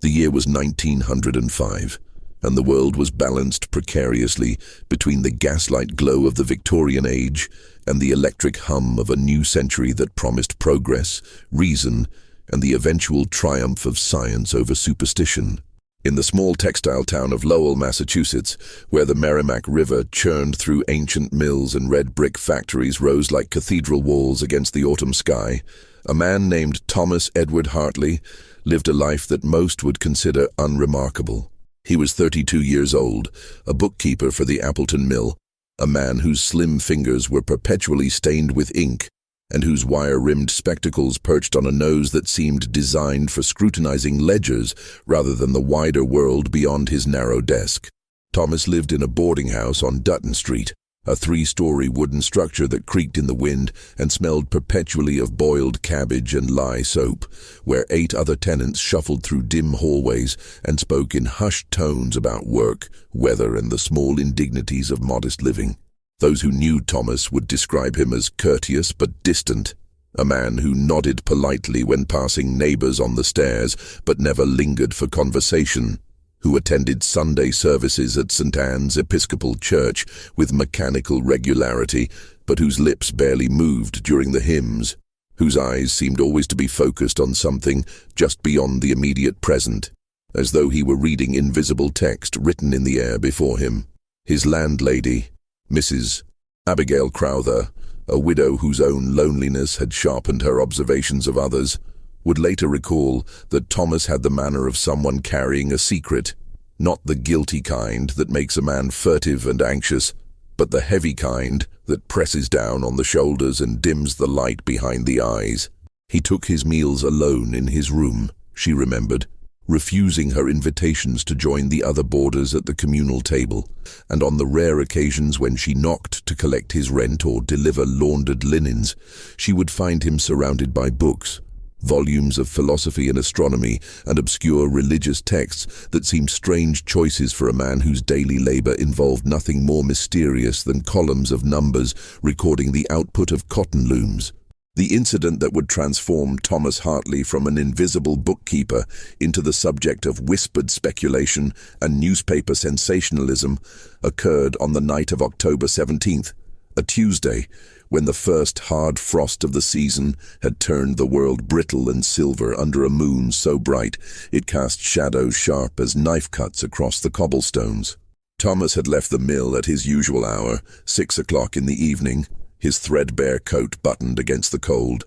The year was 1905, and the world was balanced precariously between the gaslight glow of the Victorian age and the electric hum of a new century that promised progress, reason, and the eventual triumph of science over superstition. In the small textile town of Lowell, Massachusetts, where the Merrimack River churned through ancient mills and red brick factories rose like cathedral walls against the autumn sky, a man named Thomas Edward Hartley lived a life that most would consider unremarkable. He was 32 years old, a bookkeeper for the Appleton Mill, a man whose slim fingers were perpetually stained with ink, and whose wire-rimmed spectacles perched on a nose that seemed designed for scrutinizing ledgers rather than the wider world beyond his narrow desk. Thomas lived in a boarding house on Dutton Street, a 3-story wooden structure that creaked in the wind and smelled perpetually of boiled cabbage and lye soap, where 8 other tenants shuffled through dim hallways and spoke in hushed tones about work, weather, and the small indignities of modest living. Those who knew Thomas would describe him as courteous but distant, a man who nodded politely when passing neighbors on the stairs but never lingered for conversation, who attended Sunday services at St. Anne's Episcopal Church with mechanical regularity, but whose lips barely moved during the hymns, whose eyes seemed always to be focused on something just beyond the immediate present, as though he were reading invisible text written in the air before him. His landlady, Mrs. Abigail Crowther, a widow whose own loneliness had sharpened her observations of others, would later recall that Thomas had the manner of someone carrying a secret, not the guilty kind that makes a man furtive and anxious, but the heavy kind that presses down on the shoulders and dims the light behind the eyes. He took his meals alone in his room, she remembered, refusing her invitations to join the other boarders at the communal table, and on the rare occasions when she knocked to collect his rent or deliver laundered linens, she would find him surrounded by books, volumes of philosophy and astronomy, and obscure religious texts that seemed strange choices for a man whose daily labor involved nothing more mysterious than columns of numbers recording the output of cotton looms. The incident that would transform Thomas Hartley from an invisible bookkeeper into the subject of whispered speculation and newspaper sensationalism occurred on the night of October 17th, a Tuesday, when the first hard frost of the season had turned the world brittle and silver under a moon so bright it cast shadows sharp as knife cuts across the cobblestones. Thomas had left the mill at his usual hour, 6 o'clock in the evening, his threadbare coat buttoned against the cold,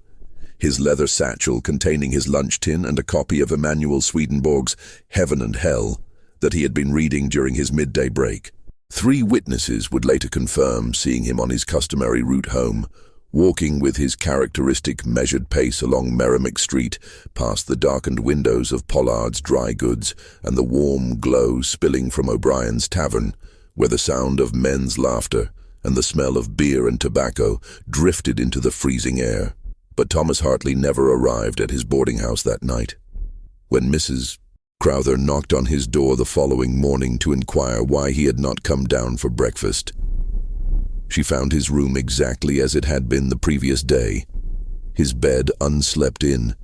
his leather satchel containing his lunch tin and a copy of Emanuel Swedenborg's Heaven and Hell that he had been reading during his midday break. 3 witnesses would later confirm seeing him on his customary route home, walking with his characteristic measured pace along Merrimack Street, past the darkened windows of Pollard's Dry Goods and the warm glow spilling from O'Brien's Tavern, where the sound of men's laughter and the smell of beer and tobacco drifted into the freezing air. But Thomas Hartley never arrived at his boarding house that night. When Mrs. Crowther knocked on his door the following morning to inquire why he had not come down for breakfast, she found his room exactly as it had been the previous day, his bed unslept in,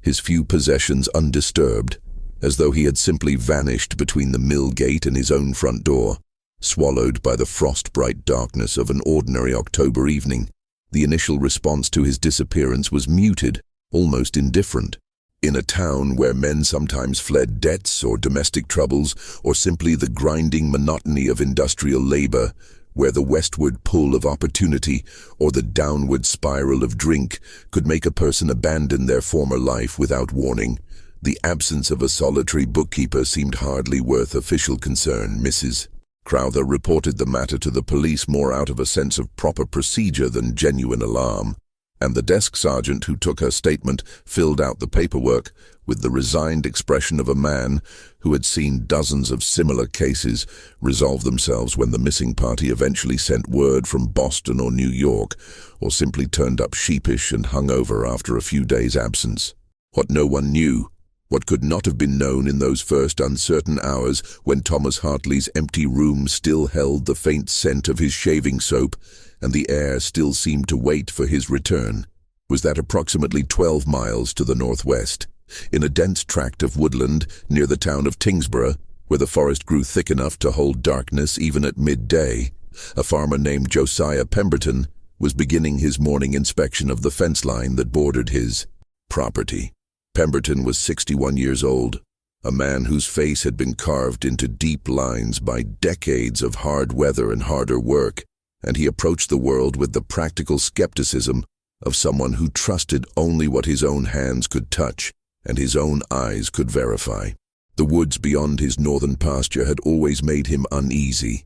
his few possessions undisturbed, as though he had simply vanished between the mill gate and his own front door, swallowed by the frost-bright darkness of an ordinary October evening. The initial response to his disappearance was muted, almost indifferent. In a town where men sometimes fled debts or domestic troubles, or simply the grinding monotony of industrial labor, where the westward pull of opportunity or the downward spiral of drink could make a person abandon their former life without warning, the absence of a solitary bookkeeper seemed hardly worth official concern. Mrs. Crowther reported the matter to the police more out of a sense of proper procedure than genuine alarm, and the desk sergeant who took her statement filled out the paperwork with the resigned expression of a man who had seen dozens of similar cases resolve themselves when the missing party eventually sent word from Boston or New York, or simply turned up sheepish and hungover after a few days' absence. What no one knew, what could not have been known in those first uncertain hours when Thomas Hartley's empty room still held the faint scent of his shaving soap and the air still seemed to wait for his return, was that approximately 12 miles to the northwest, In a dense tract of woodland near the town of Tingsborough, where the forest grew thick enough to hold darkness even at midday, a farmer named Josiah Pemberton was beginning his morning inspection of the fence line that bordered his property. Pemberton was 61 years old, a man whose face had been carved into deep lines by decades of hard weather and harder work, and he approached the world with the practical skepticism of someone who trusted only what his own hands could touch and his own eyes could verify. The woods beyond his northern pasture had always made him uneasy,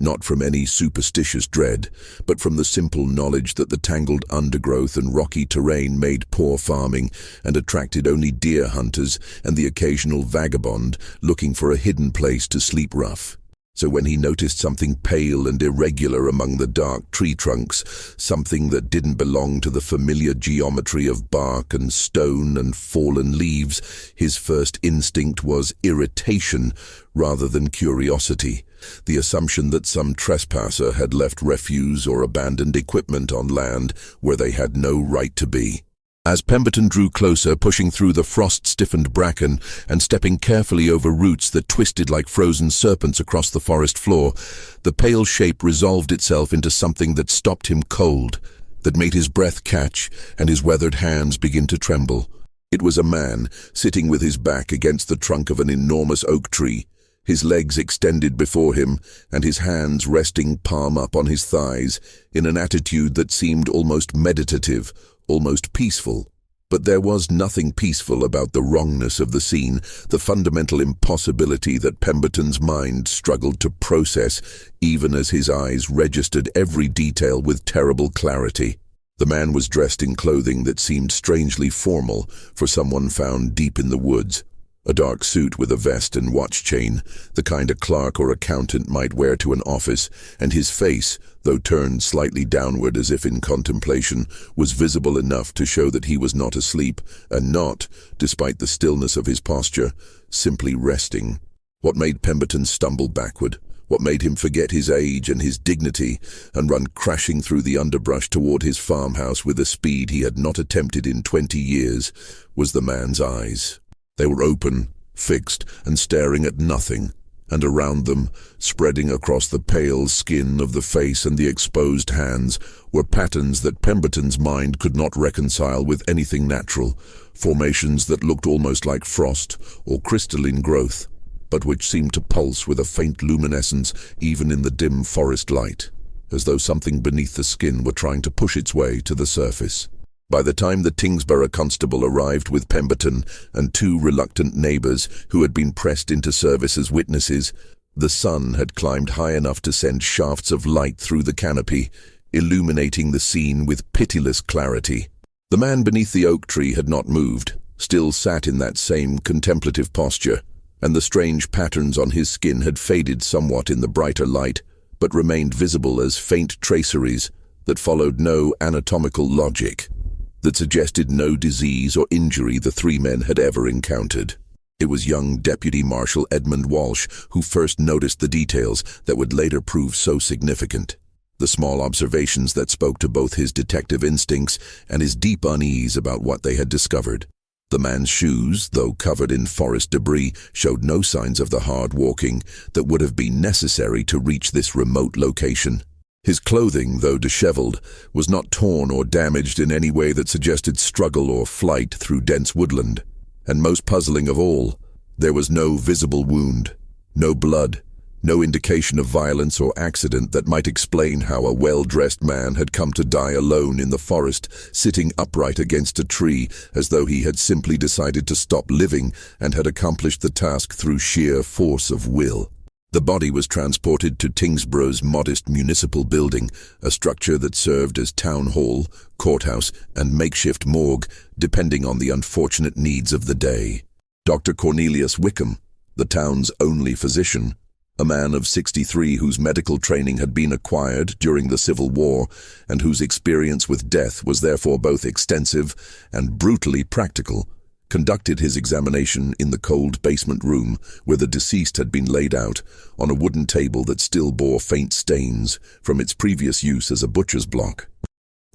not from any superstitious dread, but from the simple knowledge that the tangled undergrowth and rocky terrain made poor farming and attracted only deer hunters and the occasional vagabond looking for a hidden place to sleep rough. So when he noticed something pale and irregular among the dark tree trunks, something that didn't belong to the familiar geometry of bark and stone and fallen leaves, his first instinct was irritation rather than curiosity, the assumption that some trespasser had left refuse or abandoned equipment on land where they had no right to be. As Pemberton drew closer, pushing through the frost-stiffened bracken and stepping carefully over roots that twisted like frozen serpents across the forest floor, the pale shape resolved itself into something that stopped him cold, that made his breath catch and his weathered hands begin to tremble. It was a man sitting with his back against the trunk of an enormous oak tree, his legs extended before him and his hands resting palm up on his thighs in an attitude that seemed almost meditative, almost peaceful. But there was nothing peaceful about the wrongness of the scene, the fundamental impossibility that Pemberton's mind struggled to process, even as his eyes registered every detail with terrible clarity. The man was dressed in clothing that seemed strangely formal for someone found deep in the woods. A dark suit with a vest and watch chain, the kind a clerk or accountant might wear to an office, and his face, though turned slightly downward as if in contemplation, was visible enough to show that he was not asleep, and not, despite the stillness of his posture, simply resting. What made Pemberton stumble backward, what made him forget his age and his dignity, and run crashing through the underbrush toward his farmhouse with a speed he had not attempted in 20 years, was the man's eyes. They were open, fixed, and staring at nothing, and around them, spreading across the pale skin of the face and the exposed hands, were patterns that Pemberton's mind could not reconcile with anything natural, formations that looked almost like frost or crystalline growth, but which seemed to pulse with a faint luminescence even in the dim forest light, as though something beneath the skin were trying to push its way to the surface. By the time the Tingsborough constable arrived with Pemberton and two reluctant neighbors who had been pressed into service as witnesses, the sun had climbed high enough to send shafts of light through the canopy, illuminating the scene with pitiless clarity. The man beneath the oak tree had not moved, still sat in that same contemplative posture, and the strange patterns on his skin had faded somewhat in the brighter light, but remained visible as faint traceries that followed no anatomical logic, that suggested no disease or injury the three men had ever encountered. It was young Deputy Marshal Edmund Walsh who first noticed the details that would later prove so significant, the small observations that spoke to both his detective instincts and his deep unease about what they had discovered. The man's shoes, though covered in forest debris, showed no signs of the hard walking that would have been necessary to reach this remote location. His clothing, though disheveled, was not torn or damaged in any way that suggested struggle or flight through dense woodland. And most puzzling of all, there was no visible wound, no blood, no indication of violence or accident that might explain how a well-dressed man had come to die alone in the forest, sitting upright against a tree as though he had simply decided to stop living and had accomplished the task through sheer force of will. The body was transported to Tingsborough's modest municipal building, a structure that served as town hall, courthouse, and makeshift morgue, depending on the unfortunate needs of the day. Dr. Cornelius Wickham, the town's only physician, a man of 63 whose medical training had been acquired during the Civil War and whose experience with death was therefore both extensive and brutally practical, conducted his examination in the cold basement room where the deceased had been laid out on a wooden table that still bore faint stains from its previous use as a butcher's block.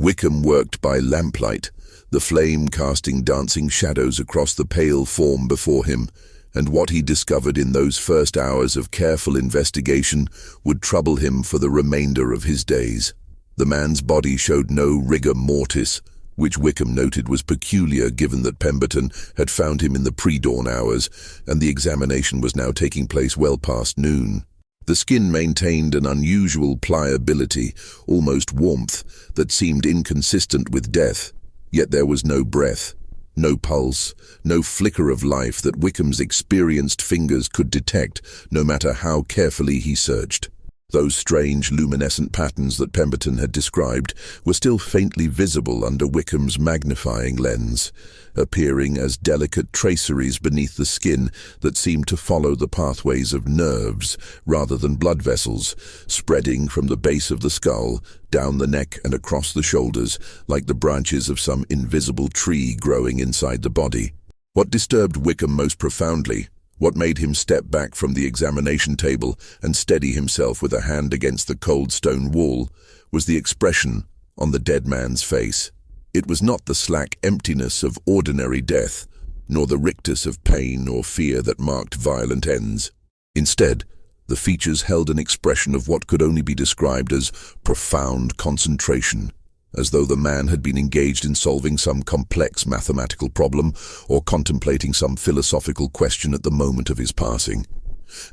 Wickham worked by lamplight, the flame casting dancing shadows across the pale form before him, and what he discovered in those first hours of careful investigation would trouble him for the remainder of his days. The man's body showed no rigor mortis, which Wickham noted was peculiar given that Pemberton had found him in the pre-dawn hours, and the examination was now taking place well past noon. The skin maintained an unusual pliability, almost warmth, that seemed inconsistent with death, yet there was no breath, no pulse, no flicker of life that Wickham's experienced fingers could detect, no matter how carefully he searched. Those strange luminescent patterns that Pemberton had described were still faintly visible under Wickham's magnifying lens, appearing as delicate traceries beneath the skin that seemed to follow the pathways of nerves rather than blood vessels, spreading from the base of the skull, down the neck and across the shoulders, like the branches of some invisible tree growing inside the body. What disturbed Wickham most profoundly, what made him step back from the examination table and steady himself with a hand against the cold stone wall, was the expression on the dead man's face. It was not the slack emptiness of ordinary death, nor the rictus of pain or fear that marked violent ends. Instead, the features held an expression of what could only be described as profound concentration, as though the man had been engaged in solving some complex mathematical problem or contemplating some philosophical question at the moment of his passing.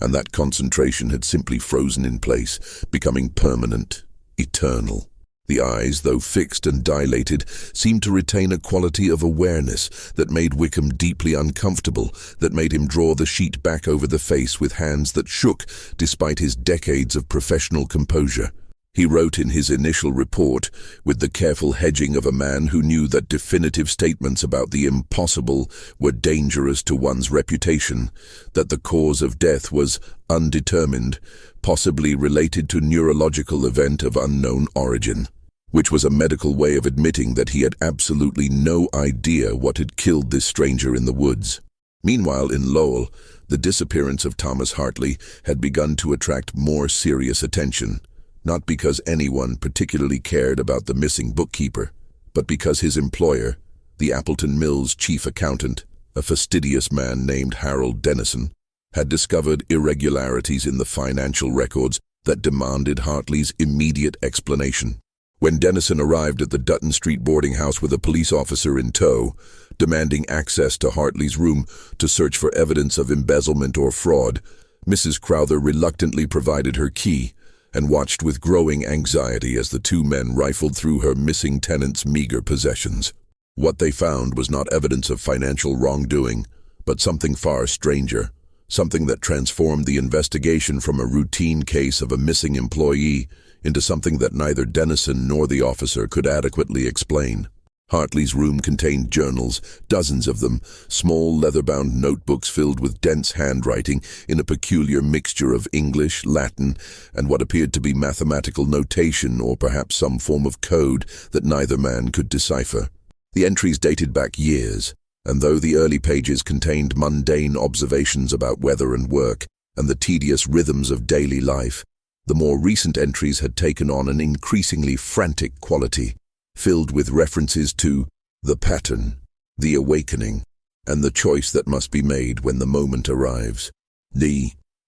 And that concentration had simply frozen in place, becoming permanent, eternal. The eyes, though fixed and dilated, seemed to retain a quality of awareness that made Wickham deeply uncomfortable, that made him draw the sheet back over the face with hands that shook despite his decades of professional composure. He wrote in his initial report, with the careful hedging of a man who knew that definitive statements about the impossible were dangerous to one's reputation, that the cause of death was undetermined, possibly related to neurological event of unknown origin, which was a medical way of admitting that he had absolutely no idea what had killed this stranger in the woods. Meanwhile, in Lowell, the disappearance of Thomas Hartley had begun to attract more serious attention. Not because anyone particularly cared about the missing bookkeeper, but because his employer, the Appleton Mill's chief accountant, a fastidious man named Harold Dennison, had discovered irregularities in the financial records that demanded Hartley's immediate explanation. When Dennison arrived at the Dutton Street boarding house with a police officer in tow, demanding access to Hartley's room to search for evidence of embezzlement or fraud, Mrs. Crowther reluctantly provided her key and watched with growing anxiety as the two men rifled through her missing tenant's meager possessions. What they found was not evidence of financial wrongdoing, but something far stranger, something that transformed the investigation from a routine case of a missing employee into something that neither Dennison nor the officer could adequately explain. Hartley's room contained journals, dozens of them, small leather-bound notebooks filled with dense handwriting in a peculiar mixture of English, Latin, and what appeared to be mathematical notation or perhaps some form of code that neither man could decipher. The entries dated back years, and though the early pages contained mundane observations about weather and work and the tedious rhythms of daily life, the more recent entries had taken on an increasingly frantic quality, filled with references to the pattern, the awakening, and the choice that must be made when the moment arrives.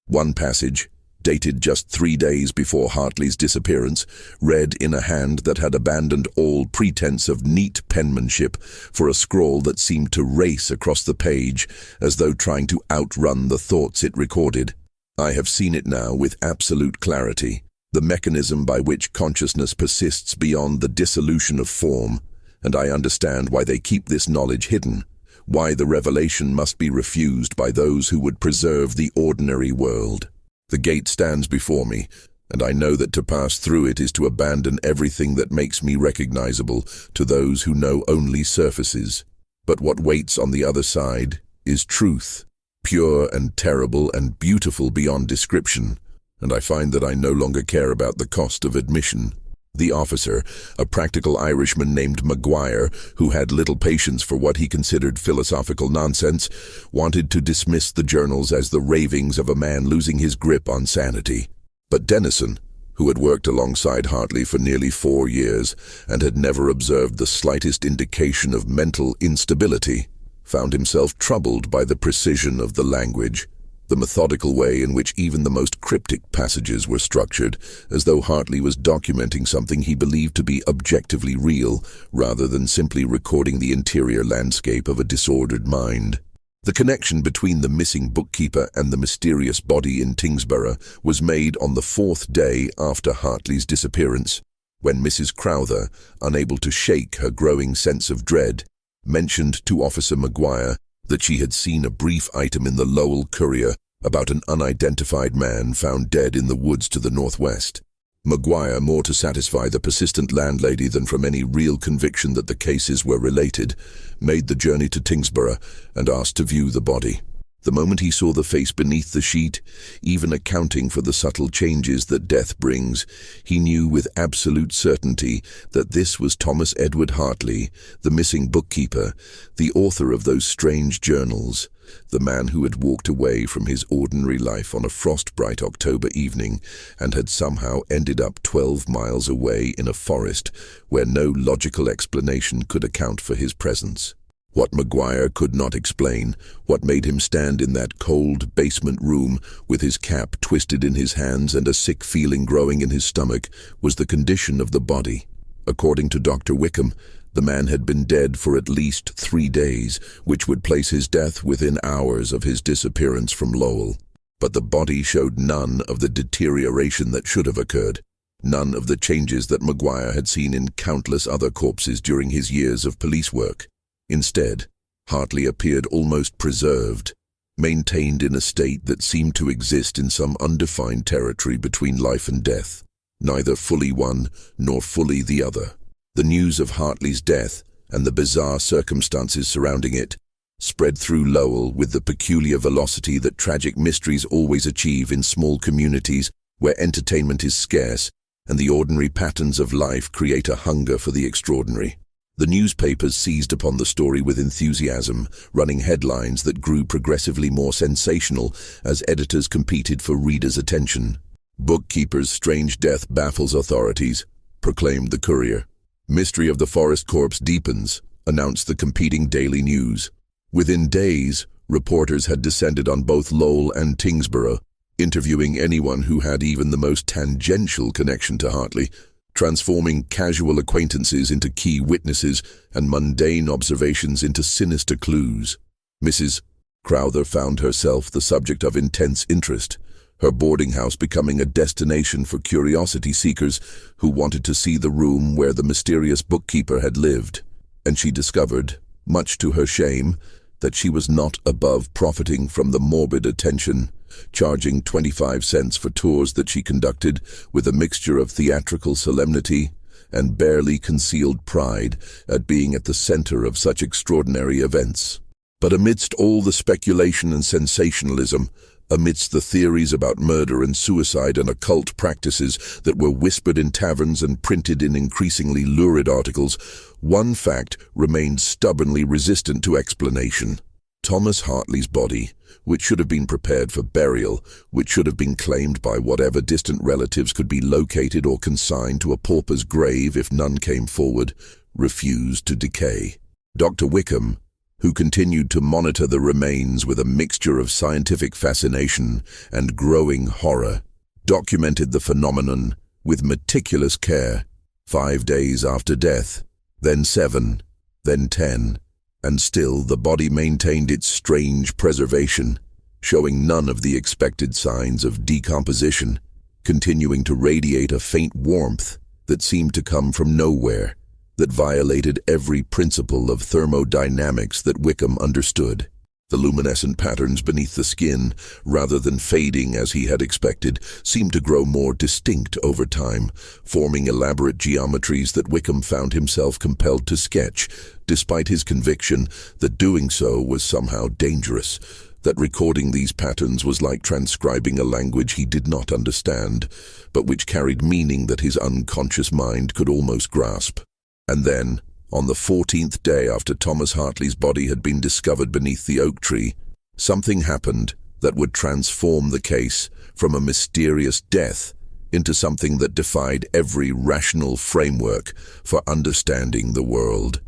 One passage, dated just 3 days before Hartley's disappearance, read in a hand that had abandoned all pretense of neat penmanship for a scrawl that seemed to race across the page as though trying to outrun the thoughts it recorded. I have seen it now with absolute clarity. The mechanism by which consciousness persists beyond the dissolution of form, and I understand why they keep this knowledge hidden, why the revelation must be refused by those who would preserve the ordinary world. The gate stands before me, and I know that to pass through it is to abandon everything that makes me recognizable to those who know only surfaces. But what waits on the other side is truth, pure and terrible and beautiful beyond description. And I find that I no longer care about the cost of admission. The officer, a practical Irishman named Maguire, who had little patience for what he considered philosophical nonsense, wanted to dismiss the journals as the ravings of a man losing his grip on sanity. But Dennison, who had worked alongside Hartley for nearly 4 years and had never observed the slightest indication of mental instability, found himself troubled by the precision of the language, the methodical way in which even the most cryptic passages were structured, as though Hartley was documenting something he believed to be objectively real, rather than simply recording the interior landscape of a disordered mind. The connection between the missing bookkeeper and the mysterious body in Tingsborough was made on the 4th day after Hartley's disappearance, when Mrs. Crowther, unable to shake her growing sense of dread, mentioned to Officer Maguire that she had seen a brief item in the Lowell Courier about an unidentified man found dead in the woods to the northwest. Maguire, more to satisfy the persistent landlady than from any real conviction that the cases were related, made the journey to Tingsborough and asked to view the body. The moment he saw the face beneath the sheet, even accounting for the subtle changes that death brings, he knew with absolute certainty that this was Thomas Edward Hartley, the missing bookkeeper, the author of those strange journals, the man who had walked away from his ordinary life on a frost-bright October evening and had somehow ended up 12 miles away in a forest where no logical explanation could account for his presence. What Maguire could not explain, what made him stand in that cold basement room with his cap twisted in his hands and a sick feeling growing in his stomach, was the condition of the body. According to Dr. Wickham, the man had been dead for at least 3 days, which would place his death within hours of his disappearance from Lowell. But the body showed none of the deterioration that should have occurred, none of the changes that Maguire had seen in countless other corpses during his years of police work. Instead, Hartley appeared almost preserved, maintained in a state that seemed to exist in some undefined territory between life and death, neither fully one nor fully the other. The news of Hartley's death and the bizarre circumstances surrounding it spread through Lowell with the peculiar velocity that tragic mysteries always achieve in small communities where entertainment is scarce and the ordinary patterns of life create a hunger for the extraordinary. The newspapers seized upon the story with enthusiasm, running headlines that grew progressively more sensational as editors competed for readers' attention. "Bookkeeper's strange death baffles authorities," proclaimed the Courier. "Mystery of the forest corpse deepens," announced the competing daily news. Within days, reporters had descended on both Lowell and Tingsborough, interviewing anyone who had even the most tangential connection to Hartley, transforming casual acquaintances into key witnesses and mundane observations into sinister clues. Mrs. Crowther found herself the subject of intense interest, her boarding house becoming a destination for curiosity seekers who wanted to see the room where the mysterious bookkeeper had lived. And she discovered, much to her shame, that she was not above profiting from the morbid attention, charging 25 cents for tours that she conducted with a mixture of theatrical solemnity and barely concealed pride at being at the center of such extraordinary events. But amidst all the speculation and sensationalism, amidst the theories about murder and suicide and occult practices that were whispered in taverns and printed in increasingly lurid articles, one fact remained stubbornly resistant to explanation. Thomas Hartley's body, which should have been prepared for burial, which should have been claimed by whatever distant relatives could be located or consigned to a pauper's grave if none came forward, refused to decay. Dr. Wickham, who continued to monitor the remains with a mixture of scientific fascination and growing horror, documented the phenomenon with meticulous care. 5 days after death, then 7, then 10, and still the body maintained its strange preservation, showing none of the expected signs of decomposition, continuing to radiate a faint warmth that seemed to come from nowhere, that violated every principle of thermodynamics that Wickham understood. The luminescent patterns beneath the skin, rather than fading as he had expected, seemed to grow more distinct over time, forming elaborate geometries that Wickham found himself compelled to sketch, despite his conviction that doing so was somehow dangerous, that recording these patterns was like transcribing a language he did not understand, but which carried meaning that his unconscious mind could almost grasp. And then, on the 14th day after Thomas Hartley's body had been discovered beneath the oak tree, something happened that would transform the case from a mysterious death into something that defied every rational framework for understanding the world.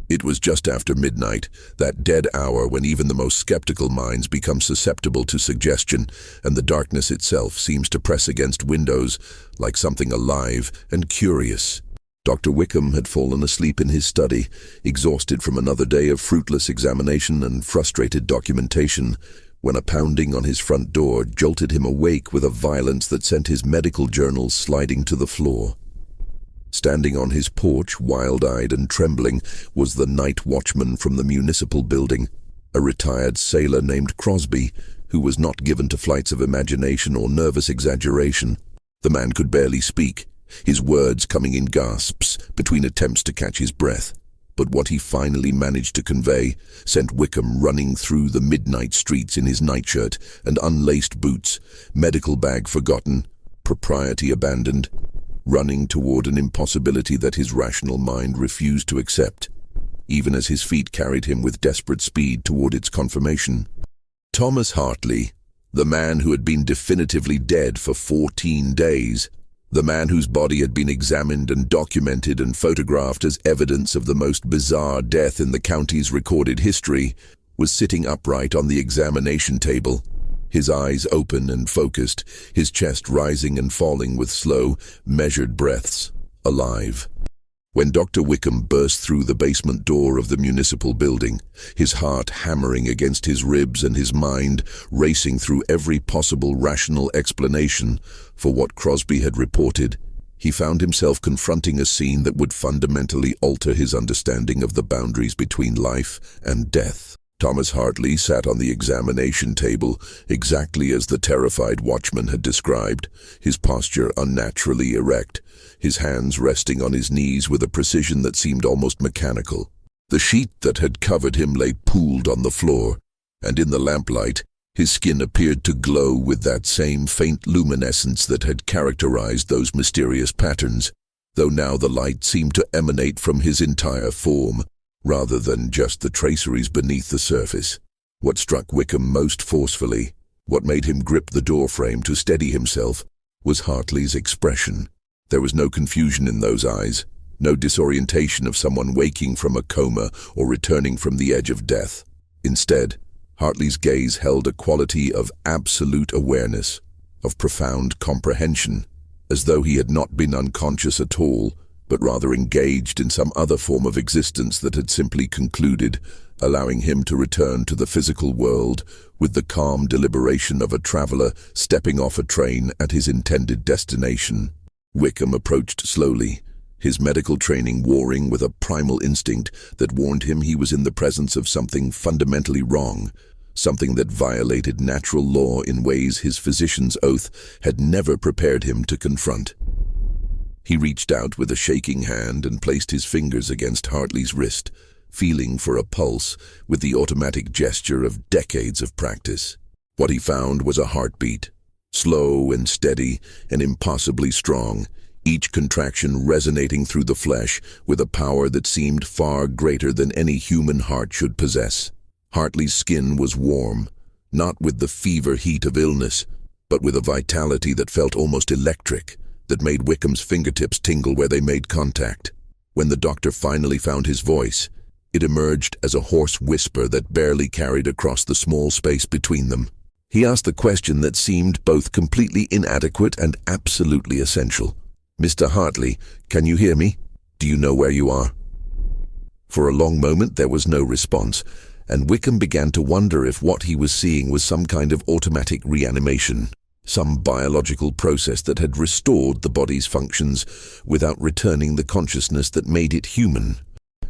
It was just after midnight, that dead hour when even the most skeptical minds become susceptible to suggestion, and the darkness itself seems to press against windows like something alive and curious. Dr. Wickham had fallen asleep in his study, exhausted from another day of fruitless examination and frustrated documentation, when a pounding on his front door jolted him awake with a violence that sent his medical journals sliding to the floor. Standing on his porch, wild-eyed and trembling, was the night watchman from the municipal building, a retired sailor named Crosby, who was not given to flights of imagination or nervous exaggeration. The man could barely speak, his words coming in gasps between attempts to catch his breath. But what he finally managed to convey sent Wickham running through the midnight streets in his nightshirt and unlaced boots, medical bag forgotten, propriety abandoned, running toward an impossibility that his rational mind refused to accept, even as his feet carried him with desperate speed toward its confirmation. Thomas Hartley, the man who had been definitively dead for 14 days, the man whose body had been examined and documented and photographed as evidence of the most bizarre death in the county's recorded history, was sitting upright on the examination table, his eyes open and focused, his chest rising and falling with slow, measured breaths, alive. When Dr. Wickham burst through the basement door of the municipal building, his heart hammering against his ribs and his mind racing through every possible rational explanation for what Crosby had reported, he found himself confronting a scene that would fundamentally alter his understanding of the boundaries between life and death. Thomas Hartley sat on the examination table exactly as the terrified watchman had described, his posture unnaturally erect, his hands resting on his knees with a precision that seemed almost mechanical. The sheet that had covered him lay pooled on the floor, and in the lamplight, his skin appeared to glow with that same faint luminescence that had characterized those mysterious patterns, though now the light seemed to emanate from his entire form, rather than just the traceries beneath the surface. What struck Wickham most forcefully, what made him grip the doorframe to steady himself, was Hartley's expression. There was no confusion in those eyes, no disorientation of someone waking from a coma or returning from the edge of death. Instead, Hartley's gaze held a quality of absolute awareness, of profound comprehension, as though he had not been unconscious at all, but rather engaged in some other form of existence that had simply concluded, allowing him to return to the physical world with the calm deliberation of a traveler stepping off a train at his intended destination. Wickham approached slowly, his medical training warring with a primal instinct that warned him he was in the presence of something fundamentally wrong, something that violated natural law in ways his physician's oath had never prepared him to confront. He reached out with a shaking hand and placed his fingers against Hartley's wrist, feeling for a pulse with the automatic gesture of decades of practice. What he found was a heartbeat, slow and steady and impossibly strong, each contraction resonating through the flesh with a power that seemed far greater than any human heart should possess. Hartley's skin was warm, not with the fever heat of illness, but with a vitality that felt almost electric, that made Wickham's fingertips tingle where they made contact. When the doctor finally found his voice, it emerged as a hoarse whisper that barely carried across the small space between them. He asked the question that seemed both completely inadequate and absolutely essential. "Mr. Hartley, can you hear me? Do you know where you are?" For a long moment there was no response, and Wickham began to wonder if what he was seeing was some kind of automatic reanimation, some biological process that had restored the body's functions without returning the consciousness that made it human.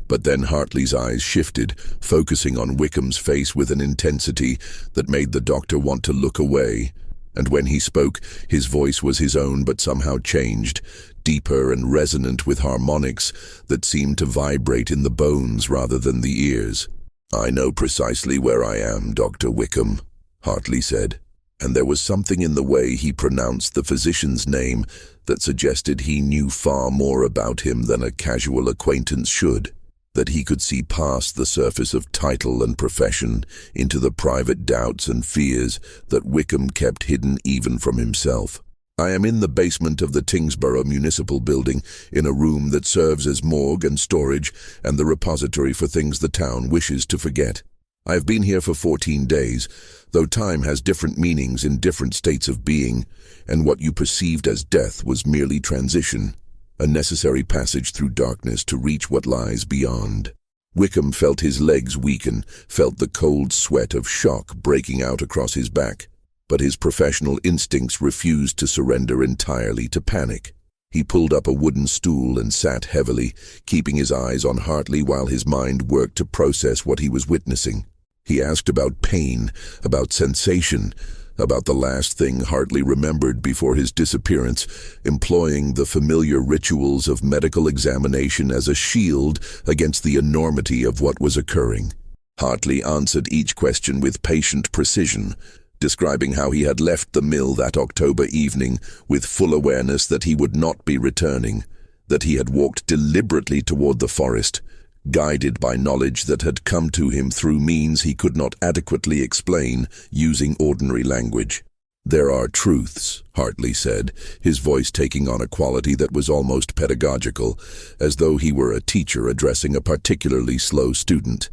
But then Hartley's eyes shifted, focusing on Wickham's face with an intensity that made the doctor want to look away. And when he spoke, his voice was his own but somehow changed, deeper and resonant with harmonics that seemed to vibrate in the bones rather than the ears. "I know precisely where I am, Dr. Wickham," Hartley said. And there was something in the way he pronounced the physician's name that suggested he knew far more about him than a casual acquaintance should, that he could see past the surface of title and profession into the private doubts and fears that Wickham kept hidden even from himself. I am in the basement of the Tingsborough Municipal Building, in a room that serves as morgue and storage and the repository for things the town wishes to forget. I have been here for 14 days, though time has different meanings in different states of being, and what you perceived as death was merely transition, a necessary passage through darkness to reach what lies beyond. Wickham felt his legs weaken, felt the cold sweat of shock breaking out across his back, but his professional instincts refused to surrender entirely to panic. He pulled up a wooden stool and sat heavily, keeping his eyes on Hartley while his mind worked to process what he was witnessing. He asked about pain, about sensation, about the last thing Hartley remembered before his disappearance, employing the familiar rituals of medical examination as a shield against the enormity of what was occurring. Hartley answered each question with patient precision, describing how he had left the mill that October evening with full awareness that he would not be returning, that he had walked deliberately toward the forest, guided by knowledge that had come to him through means he could not adequately explain using ordinary language. "There are truths," Hartley said, his voice taking on a quality that was almost pedagogical, as though he were a teacher addressing a particularly slow student,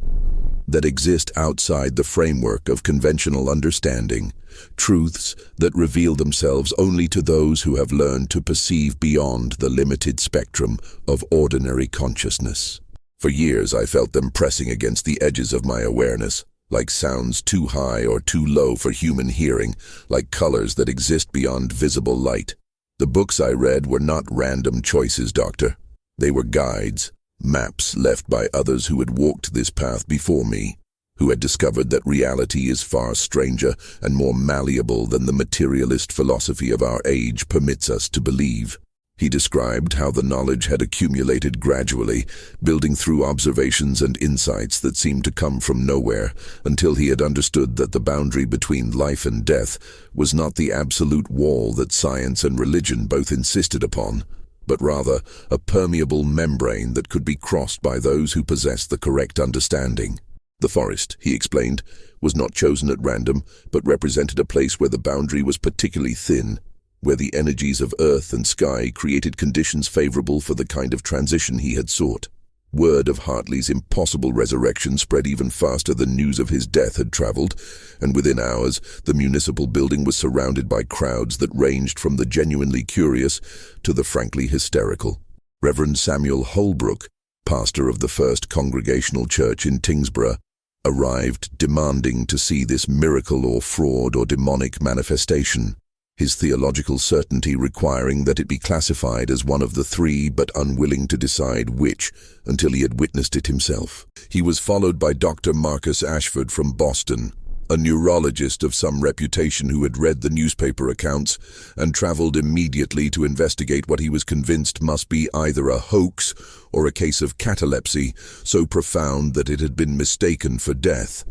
"that exist outside the framework of conventional understanding, truths that reveal themselves only to those who have learned to perceive beyond the limited spectrum of ordinary consciousness. For years I felt them pressing against the edges of my awareness, like sounds too high or too low for human hearing, like colors that exist beyond visible light. The books I read were not random choices, Doctor. They were guides, maps left by others who had walked this path before me, who had discovered that reality is far stranger and more malleable than the materialist philosophy of our age permits us to believe." He described how the knowledge had accumulated gradually, building through observations and insights that seemed to come from nowhere, until he had understood that the boundary between life and death was not the absolute wall that science and religion both insisted upon, but rather a permeable membrane that could be crossed by those who possessed the correct understanding. The forest, he explained, was not chosen at random, but represented a place where the boundary was particularly thin, where the energies of earth and sky created conditions favorable for the kind of transition he had sought. Word of Hartley's impossible resurrection spread even faster than news of his death had traveled, and within hours the municipal building was surrounded by crowds that ranged from the genuinely curious to the frankly hysterical. Reverend Samuel Holbrook, pastor of the First Congregational Church in Tingsborough, arrived demanding to see this miracle or fraud or demonic manifestation, his theological certainty requiring that it be classified as one of the three, but unwilling to decide which until he had witnessed it himself. He was followed by Dr. Marcus Ashford from Boston, a neurologist of some reputation who had read the newspaper accounts and traveled immediately to investigate what he was convinced must be either a hoax or a case of catalepsy so profound that it had been mistaken for death.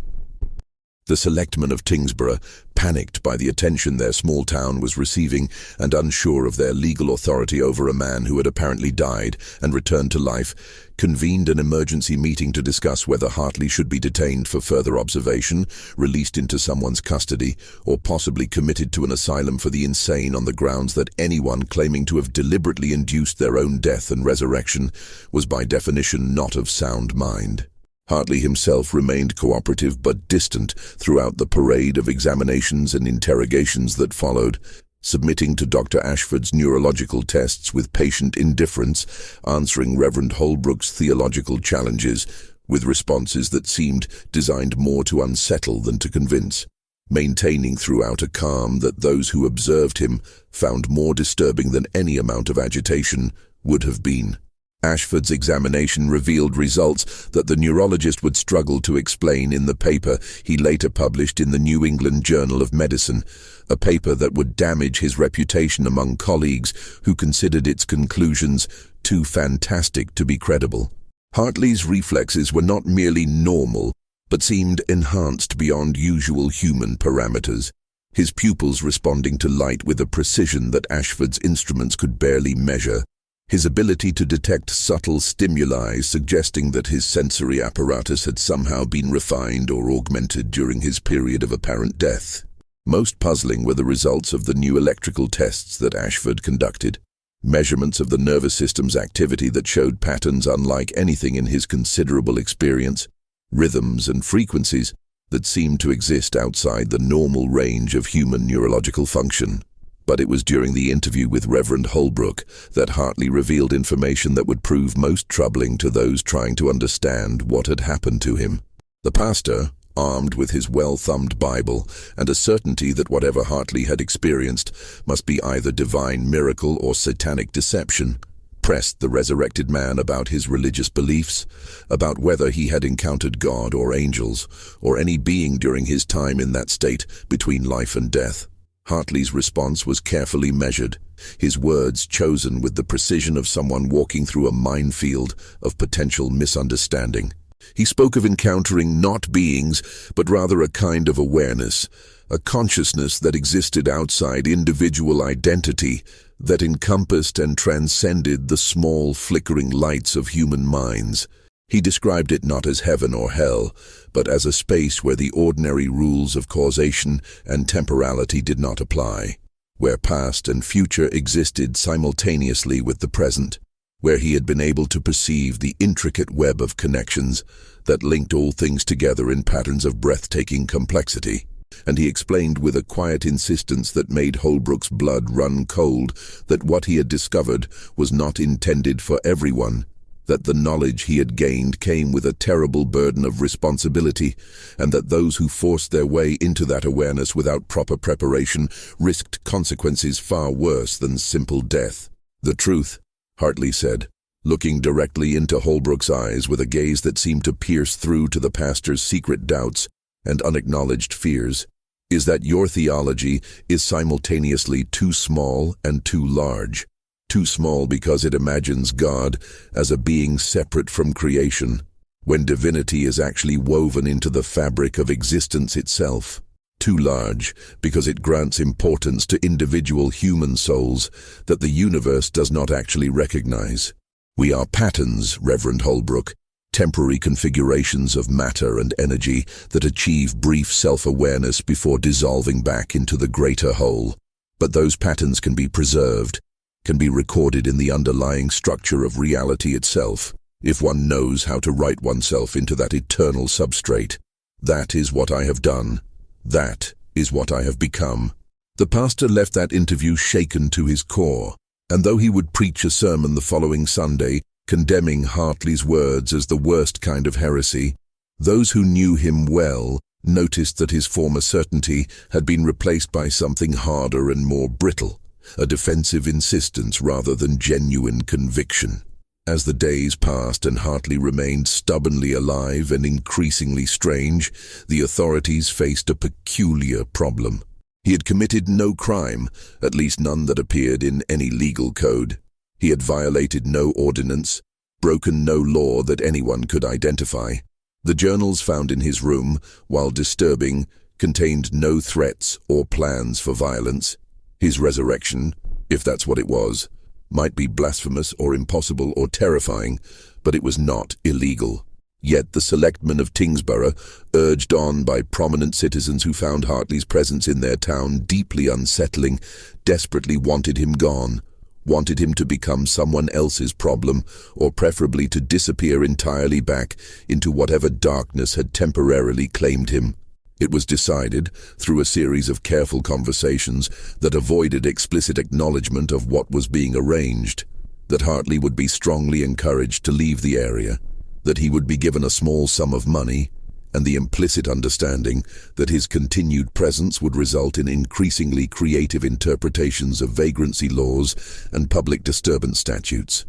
The selectmen of Tingsborough, panicked by the attention their small town was receiving and unsure of their legal authority over a man who had apparently died and returned to life, convened an emergency meeting to discuss whether Hartley should be detained for further observation, released into someone's custody, or possibly committed to an asylum for the insane on the grounds that anyone claiming to have deliberately induced their own death and resurrection was by definition not of sound mind. Hartley himself remained cooperative but distant throughout the parade of examinations and interrogations that followed, submitting to Dr. Ashford's neurological tests with patient indifference, answering Reverend Holbrook's theological challenges with responses that seemed designed more to unsettle than to convince, maintaining throughout a calm that those who observed him found more disturbing than any amount of agitation would have been. Ashford's examination revealed results that the neurologist would struggle to explain in the paper he later published in the New England Journal of Medicine, a paper that would damage his reputation among colleagues who considered its conclusions too fantastic to be credible. Hartley's reflexes were not merely normal, but seemed enhanced beyond usual human parameters, his pupils responding to light with a precision that Ashford's instruments could barely measure, his ability to detect subtle stimuli suggesting that his sensory apparatus had somehow been refined or augmented during his period of apparent death. Most puzzling were the results of the new electrical tests that Ashford conducted. Measurements of the nervous system's activity that showed patterns unlike anything in his considerable experience, rhythms and frequencies that seemed to exist outside the normal range of human neurological function. But it was during the interview with Reverend Holbrook that Hartley revealed information that would prove most troubling to those trying to understand what had happened to him. The pastor, armed with his well-thumbed Bible and a certainty that whatever Hartley had experienced must be either divine miracle or satanic deception, pressed the resurrected man about his religious beliefs, about whether he had encountered God or angels, or any being during his time in that state between life and death. Hartley's response was carefully measured, his words chosen with the precision of someone walking through a minefield of potential misunderstanding. He spoke of encountering not beings, but rather a kind of awareness, a consciousness that existed outside individual identity, that encompassed and transcended the small flickering lights of human minds. He described it not as heaven or hell, but as a space where the ordinary rules of causation and temporality did not apply, where past and future existed simultaneously with the present, where he had been able to perceive the intricate web of connections that linked all things together in patterns of breathtaking complexity. And he explained with a quiet insistence that made Holbrook's blood run cold that what he had discovered was not intended for everyone, that the knowledge he had gained came with a terrible burden of responsibility, and that those who forced their way into that awareness without proper preparation risked consequences far worse than simple death. "The truth," Hartley said, looking directly into Holbrook's eyes with a gaze that seemed to pierce through to the pastor's secret doubts and unacknowledged fears, "is that your theology is simultaneously too small and too large. Too small because it imagines God as a being separate from creation, when divinity is actually woven into the fabric of existence itself. Too large because it grants importance to individual human souls that the universe does not actually recognize. We are patterns, Reverend Holbrook, temporary configurations of matter and energy that achieve brief self-awareness before dissolving back into the greater whole. But those patterns can be preserved, can be recorded in the underlying structure of reality itself, if one knows how to write oneself into that eternal substrate. That is what I have done. That is what I have become." The pastor left that interview shaken to his core, and though he would preach a sermon the following Sunday, condemning Hartley's words as the worst kind of heresy, those who knew him well noticed that his former certainty had been replaced by something harder and more brittle, a defensive insistence rather than genuine conviction. As the days passed and Hartley remained stubbornly alive and increasingly strange, the authorities faced a peculiar problem. He had committed no crime, at least none that appeared in any legal code. He had violated no ordinance, broken no law that anyone could identify. The journals found in his room, while disturbing, contained no threats or plans for violence. His resurrection, if that's what it was, might be blasphemous or impossible or terrifying, but it was not illegal. Yet the selectmen of Tingsborough, urged on by prominent citizens who found Hartley's presence in their town deeply unsettling, desperately wanted him gone, wanted him to become someone else's problem, or preferably to disappear entirely back into whatever darkness had temporarily claimed him. It was decided, through a series of careful conversations that avoided explicit acknowledgement of what was being arranged, that Hartley would be strongly encouraged to leave the area, that he would be given a small sum of money, and the implicit understanding that his continued presence would result in increasingly creative interpretations of vagrancy laws and public disturbance statutes.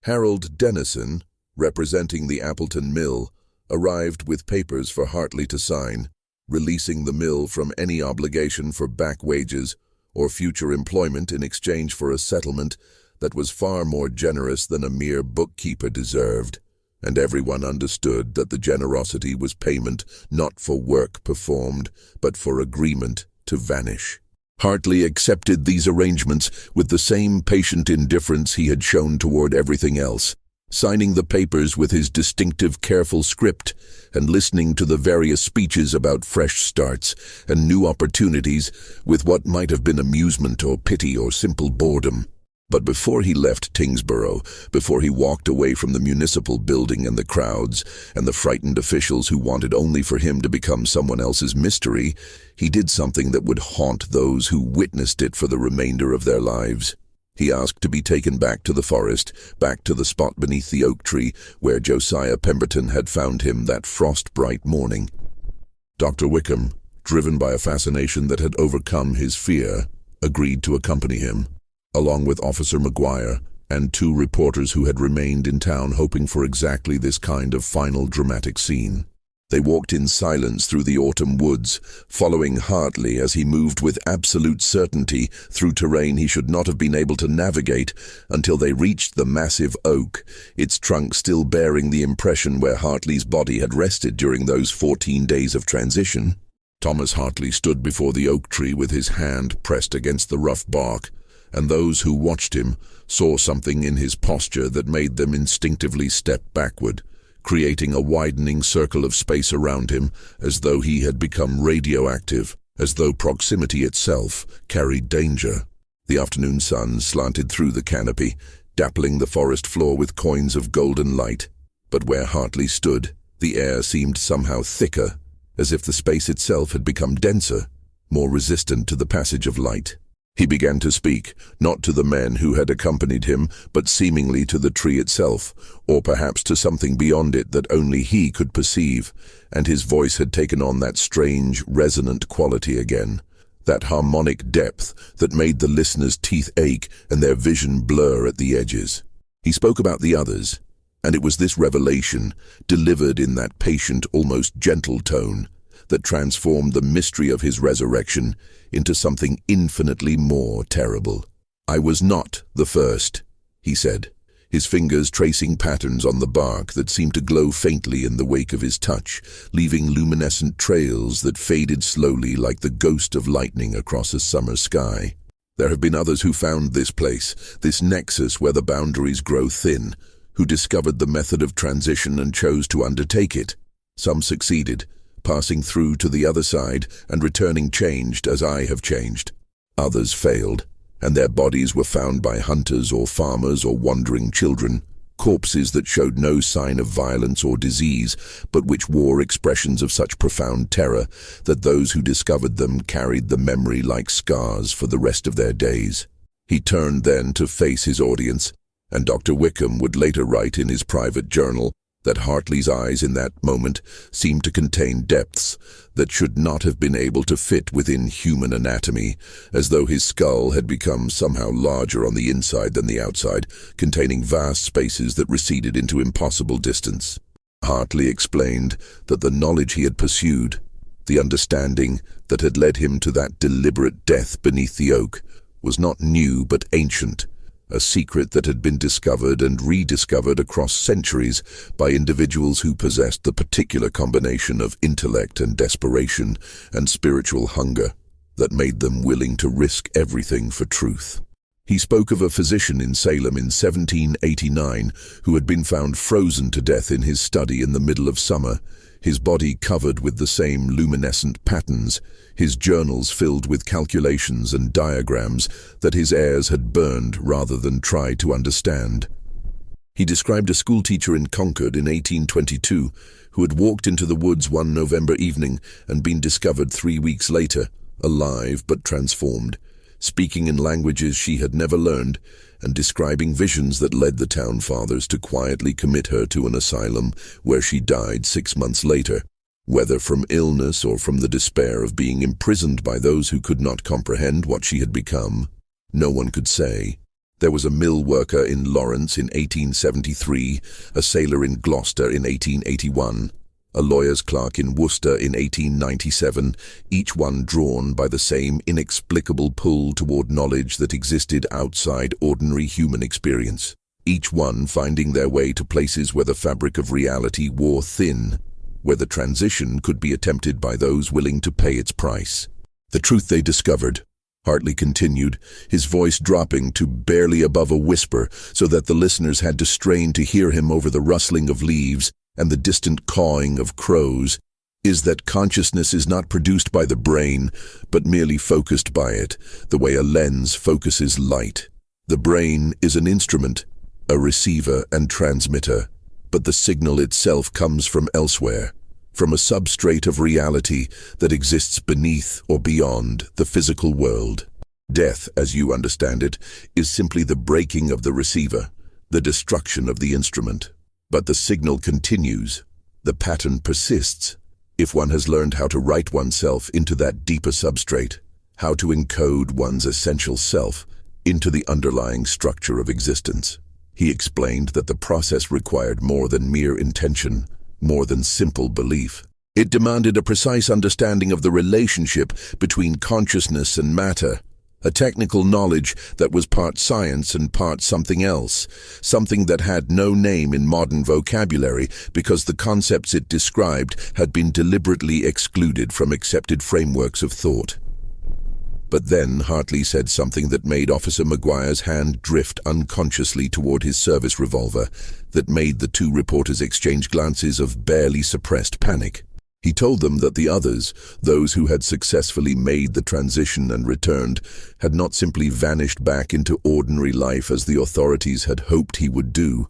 Harold Dennison, representing the Appleton Mill, arrived with papers for Hartley to sign, releasing the mill from any obligation for back wages or future employment in exchange for a settlement that was far more generous than a mere bookkeeper deserved, and everyone understood that the generosity was payment not for work performed, but for agreement to vanish. Hartley accepted these arrangements with the same patient indifference he had shown toward everything else. signing the papers with his distinctive, careful script and listening to the various speeches about fresh starts and new opportunities with what might have been amusement or pity or simple boredom. But before he left Tingsboro, before he walked away from the municipal building and the crowds and the frightened officials who wanted only for him to become someone else's mystery, he did something that would haunt those who witnessed it for the remainder of their lives. He asked to be taken back to the forest, back to the spot beneath the oak tree where Josiah Pemberton had found him that frost-bright morning. Dr. Wickham, driven by a fascination that had overcome his fear, agreed to accompany him, along with Officer McGuire and 2 reporters who had remained in town hoping for exactly this kind of final dramatic scene. They walked in silence through the autumn woods, following Hartley as he moved with absolute certainty through terrain he should not have been able to navigate until they reached the massive oak, its trunk still bearing the impression where Hartley's body had rested during those 14 days of transition. Thomas Hartley stood before the oak tree with his hand pressed against the rough bark, and those who watched him saw something in his posture that made them instinctively step backward, creating a widening circle of space around him as though he had become radioactive, as though proximity itself carried danger. The afternoon sun slanted through the canopy, dappling the forest floor with coins of golden light. But where Hartley stood, the air seemed somehow thicker, as if the space itself had become denser, more resistant to the passage of light. He began to speak, not to the men who had accompanied him, but seemingly to the tree itself, or perhaps to something beyond it that only he could perceive, and his voice had taken on that strange, resonant quality again, that harmonic depth that made the listeners' teeth ache and their vision blur at the edges. He spoke about the others, and it was this revelation, delivered in that patient, almost gentle tone, that transformed the mystery of his resurrection into something infinitely more terrible. "I was not the first," he said, his fingers tracing patterns on the bark that seemed to glow faintly in the wake of his touch, leaving luminescent trails that faded slowly like the ghost of lightning across a summer sky. "There have been others who found this place, this nexus where the boundaries grow thin, who discovered the method of transition and chose to undertake it. Some succeeded, passing through to the other side and returning changed as I have changed. Others failed, and their bodies were found by hunters or farmers or wandering children, corpses that showed no sign of violence or disease, but which wore expressions of such profound terror that those who discovered them carried the memory like scars for the rest of their days." He turned then to face his audience, and Dr. Wickham would later write in his private journal that Hartley's eyes in that moment seemed to contain depths that should not have been able to fit within human anatomy, as though his skull had become somehow larger on the inside than the outside, containing vast spaces that receded into impossible distance. Hartley explained that the knowledge he had pursued, the understanding that had led him to that deliberate death beneath the oak, was not new but ancient, a secret that had been discovered and rediscovered across centuries by individuals who possessed the particular combination of intellect and desperation and spiritual hunger that made them willing to risk everything for truth. He spoke of a physician in Salem in 1789 who had been found frozen to death in his study in the middle of summer, his body covered with the same luminescent patterns, his journals filled with calculations and diagrams that his heirs had burned rather than tried to understand. He described a schoolteacher in Concord in 1822 who had walked into the woods one November evening and been discovered 3 weeks later, alive but transformed, speaking in languages she had never learned, and describing visions that led the town fathers to quietly commit her to an asylum where she died 6 months later, whether from illness or from the despair of being imprisoned by those who could not comprehend what she had become. No one could say. There was a mill worker in Lawrence in 1873, a sailor in Gloucester in 1881, a lawyer's clerk in Worcester in 1897, each one drawn by the same inexplicable pull toward knowledge that existed outside ordinary human experience, each one finding their way to places where the fabric of reality wore thin, where the transition could be attempted by those willing to pay its price. The truth they discovered, Hartley continued, his voice dropping to barely above a whisper so that the listeners had to strain to hear him over the rustling of leaves and the distant cawing of crows, is that consciousness is not produced by the brain, but merely focused by it, the way a lens focuses light. The brain is an instrument, a receiver and transmitter, but the signal itself comes from elsewhere, from a substrate of reality that exists beneath or beyond the physical world. Death, as you understand it, is simply the breaking of the receiver, the destruction of the instrument. But the signal continues, the pattern persists, if one has learned how to write oneself into that deeper substrate, how to encode one's essential self into the underlying structure of existence. He explained that the process required more than mere intention, more than simple belief. It demanded a precise understanding of the relationship between consciousness and matter, a technical knowledge that was part science and part something else, something that had no name in modern vocabulary because the concepts it described had been deliberately excluded from accepted frameworks of thought. But then Hartley said something that made Officer Maguire's hand drift unconsciously toward his service revolver, that made the two reporters exchange glances of barely suppressed panic. He told them that the others, those who had successfully made the transition and returned, had not simply vanished back into ordinary life as the authorities had hoped he would do.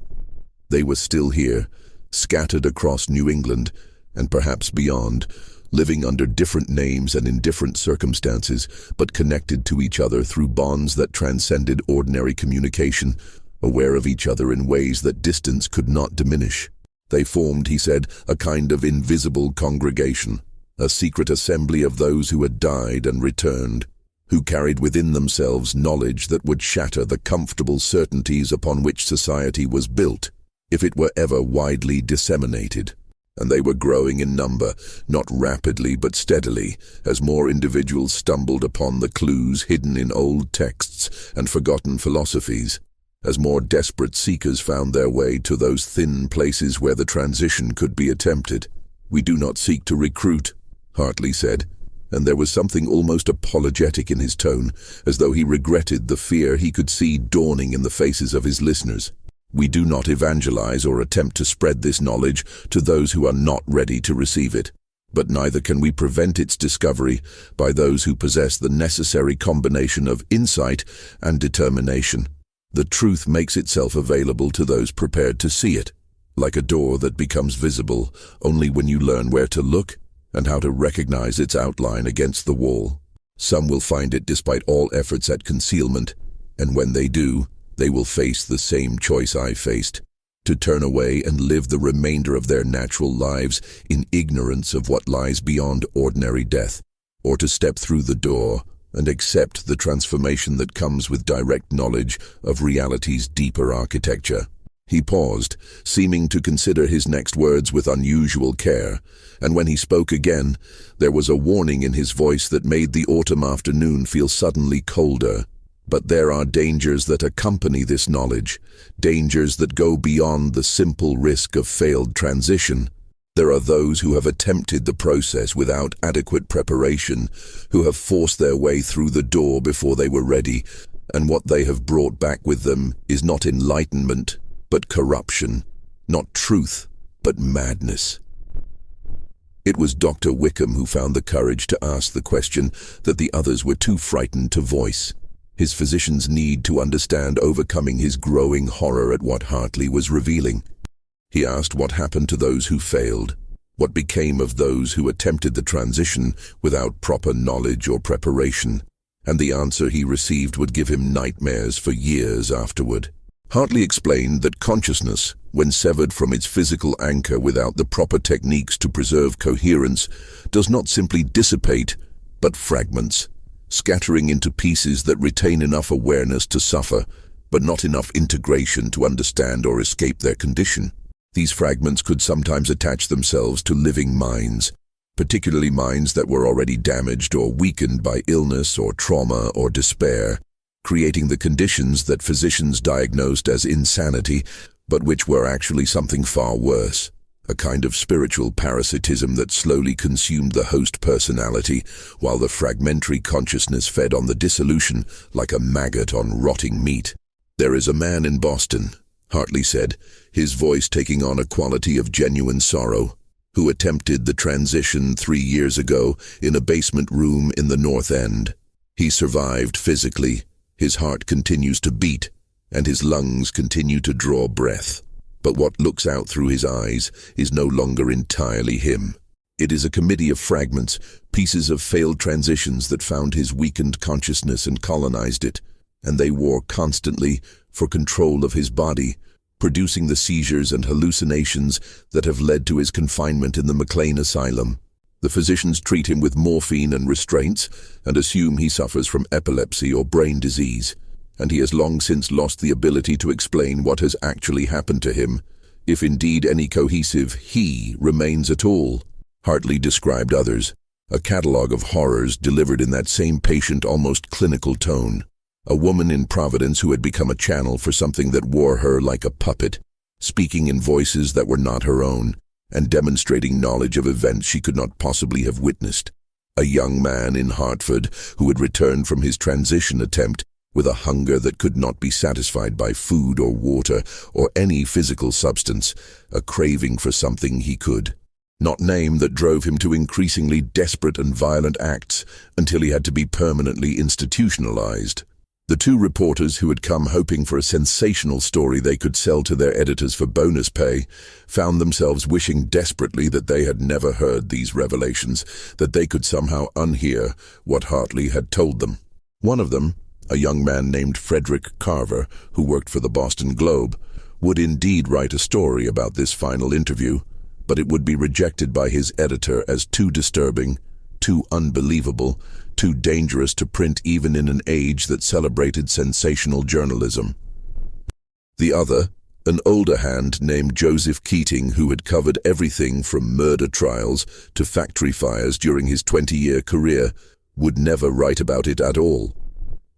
They were still here, scattered across New England, and perhaps beyond, living under different names and in different circumstances, but connected to each other through bonds that transcended ordinary communication, aware of each other in ways that distance could not diminish. They formed, he said, a kind of invisible congregation, a secret assembly of those who had died and returned, who carried within themselves knowledge that would shatter the comfortable certainties upon which society was built, if it were ever widely disseminated. And they were growing in number, not rapidly but steadily, as more individuals stumbled upon the clues hidden in old texts and forgotten philosophies, as more desperate seekers found their way to those thin places where the transition could be attempted. "We do not seek to recruit," Hartley said, and there was something almost apologetic in his tone, as though he regretted the fear he could see dawning in the faces of his listeners. "We do not evangelize or attempt to spread this knowledge to those who are not ready to receive it, but neither can we prevent its discovery by those who possess the necessary combination of insight and determination. The truth makes itself available to those prepared to see it, like a door that becomes visible only when you learn where to look and how to recognize its outline against the wall. Some will find it despite all efforts at concealment, and when they do, they will face the same choice I faced, to turn away and live the remainder of their natural lives in ignorance of what lies beyond ordinary death, or to step through the door and accept the transformation that comes with direct knowledge of reality's deeper architecture." He paused, seeming to consider his next words with unusual care, and when he spoke again, there was a warning in his voice that made the autumn afternoon feel suddenly colder. "But there are dangers that accompany this knowledge, dangers that go beyond the simple risk of failed transition. There are those who have attempted the process without adequate preparation, who have forced their way through the door before they were ready, and what they have brought back with them is not enlightenment, but corruption, not truth, but madness." It was Dr. Wickham who found the courage to ask the question that the others were too frightened to voice, his physician's need to understand overcoming his growing horror at what Hartley was revealing. He asked what happened to those who failed, what became of those who attempted the transition without proper knowledge or preparation, and the answer he received would give him nightmares for years afterward. Hartley explained that consciousness, when severed from its physical anchor without the proper techniques to preserve coherence, does not simply dissipate, but fragments, scattering into pieces that retain enough awareness to suffer, but not enough integration to understand or escape their condition. These fragments could sometimes attach themselves to living minds, particularly minds that were already damaged or weakened by illness or trauma or despair, creating the conditions that physicians diagnosed as insanity, but which were actually something far worse. a kind of spiritual parasitism that slowly consumed the host personality, while the fragmentary consciousness fed on the dissolution like a maggot on rotting meat. "There is a man in Boston," Hartley said, his voice taking on a quality of genuine sorrow, "who attempted the transition 3 years ago in a basement room in the North End. He survived physically, his heart continues to beat, and his lungs continue to draw breath. But what looks out through his eyes is no longer entirely him. It is a committee of fragments, pieces of failed transitions that found his weakened consciousness and colonized it, and they war constantly for control of his body, producing the seizures and hallucinations that have led to his confinement in the McLean Asylum. The physicians treat him with morphine and restraints and assume he suffers from epilepsy or brain disease, and he has long since lost the ability to explain what has actually happened to him, if indeed any cohesive he remains at all." Hartley described others, a catalogue of horrors delivered in that same patient, almost clinical tone. A woman in Providence who had become a channel for something that wore her like a puppet, speaking in voices that were not her own, and demonstrating knowledge of events she could not possibly have witnessed. A young man in Hartford who had returned from his transition attempt with a hunger that could not be satisfied by food or water or any physical substance, a craving for something he could not name that drove him to increasingly desperate and violent acts until he had to be permanently institutionalized. The two reporters who had come hoping for a sensational story they could sell to their editors for bonus pay found themselves wishing desperately that they had never heard these revelations, that they could somehow unhear what Hartley had told them. One of them, a young man named Frederick Carver, who worked for the Boston Globe, would indeed write a story about this final interview, but it would be rejected by his editor as too disturbing, too unbelievable, too dangerous to print even in an age that celebrated sensational journalism. The other, an older hand named Joseph Keating, who had covered everything from murder trials to factory fires during his 20-year career, would never write about it at all,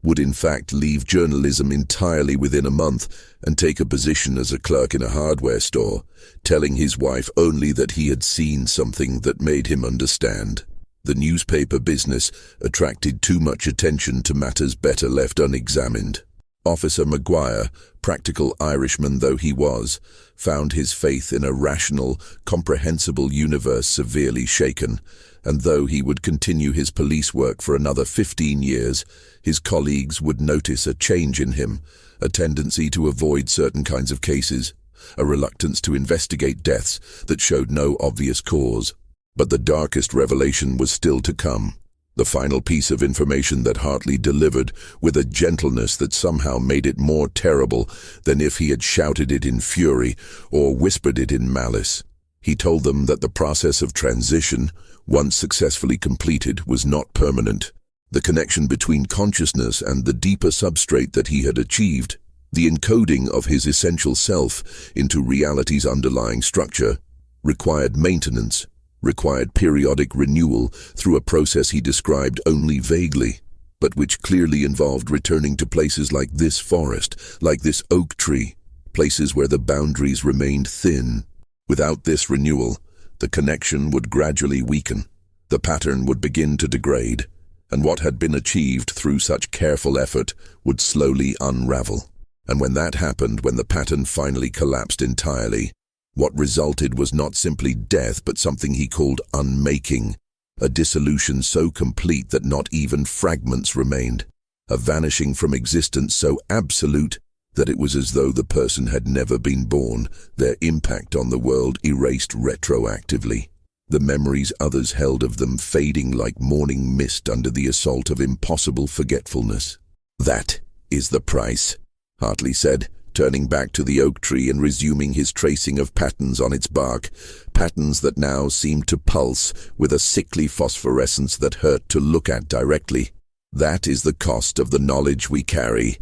would in fact leave journalism entirely within a month and take a position as a clerk in a hardware store, telling his wife only that he had seen something that made him understand. The newspaper business attracted too much attention to matters better left unexamined. Officer Maguire, practical Irishman though he was, found his faith in a rational, comprehensible universe severely shaken, and though he would continue his police work for another 15 years, his colleagues would notice a change in him, a tendency to avoid certain kinds of cases, a reluctance to investigate deaths that showed no obvious cause. But the darkest revelation was still to come, the final piece of information that Hartley delivered with a gentleness that somehow made it more terrible than if he had shouted it in fury or whispered it in malice. He told them that the process of transition, once successfully completed, was not permanent. The connection between consciousness and the deeper substrate that he had achieved, the encoding of his essential self into reality's underlying structure, required maintenance, required periodic renewal through a process he described only vaguely, but which clearly involved returning to places like this forest, like this oak tree, places where the boundaries remained thin. Without this renewal, the connection would gradually weaken, the pattern would begin to degrade, and what had been achieved through such careful effort would slowly unravel. And when that happened, when the pattern finally collapsed entirely, what resulted was not simply death, but something he called unmaking, a dissolution so complete that not even fragments remained, a vanishing from existence so absolute that it was as though the person had never been born, their impact on the world erased retroactively, the memories others held of them fading like morning mist under the assault of impossible forgetfulness. "That is the price," Hartley said, turning back to the oak tree and resuming his tracing of patterns on its bark, patterns that now seemed to pulse with a sickly phosphorescence that hurt to look at directly. "That is the cost of the knowledge we carry.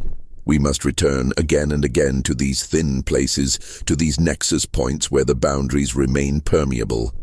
We must return again and again to these thin places, to these nexus points where the boundaries remain permeable.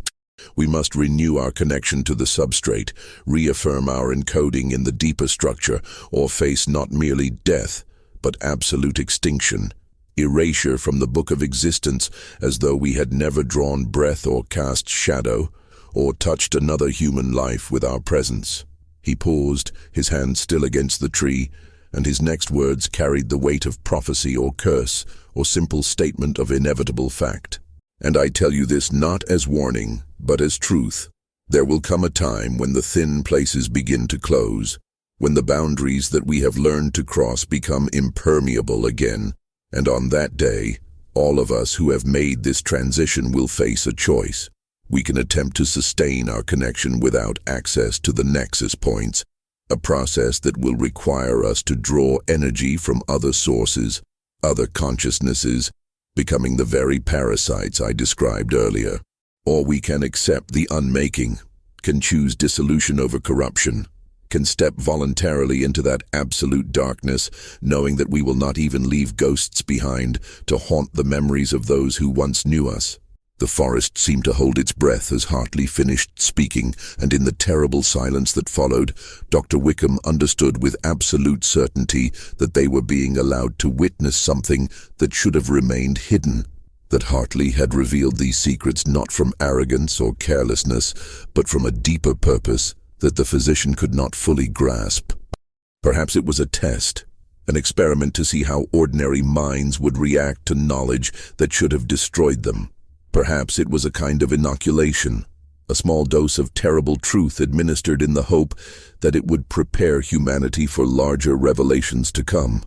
We must renew our connection to the substrate, reaffirm our encoding in the deeper structure, or face not merely death, but absolute extinction. erasure from the book of existence, as though we had never drawn breath or cast shadow, or touched another human life with our presence. He paused, his hand still against the tree, and his next words carried the weight of prophecy or curse, or simple statement of inevitable fact. And I tell you this not as warning, but as truth. There will come a time when the thin places begin to close, when the boundaries that we have learned to cross become impermeable again, and on that day, all of us who have made this transition will face a choice. We can attempt to sustain our connection without access to the nexus points, a process that will require us to draw energy from other sources, other consciousnesses, becoming the very parasites I described earlier. Or we can accept the unmaking, can choose dissolution over corruption, can step voluntarily into that absolute darkness, knowing that we will not even leave ghosts behind to haunt the memories of those who once knew us. The forest seemed to hold its breath as Hartley finished speaking, and in the terrible silence that followed, Dr. Wickham understood with absolute certainty that they were being allowed to witness something that should have remained hidden, that Hartley had revealed these secrets not from arrogance or carelessness, but from a deeper purpose that the physician could not fully grasp. Perhaps it was a test, an experiment to see how ordinary minds would react to knowledge that should have destroyed them. Perhaps it was a kind of inoculation, a small dose of terrible truth administered in the hope that it would prepare humanity for larger revelations to come.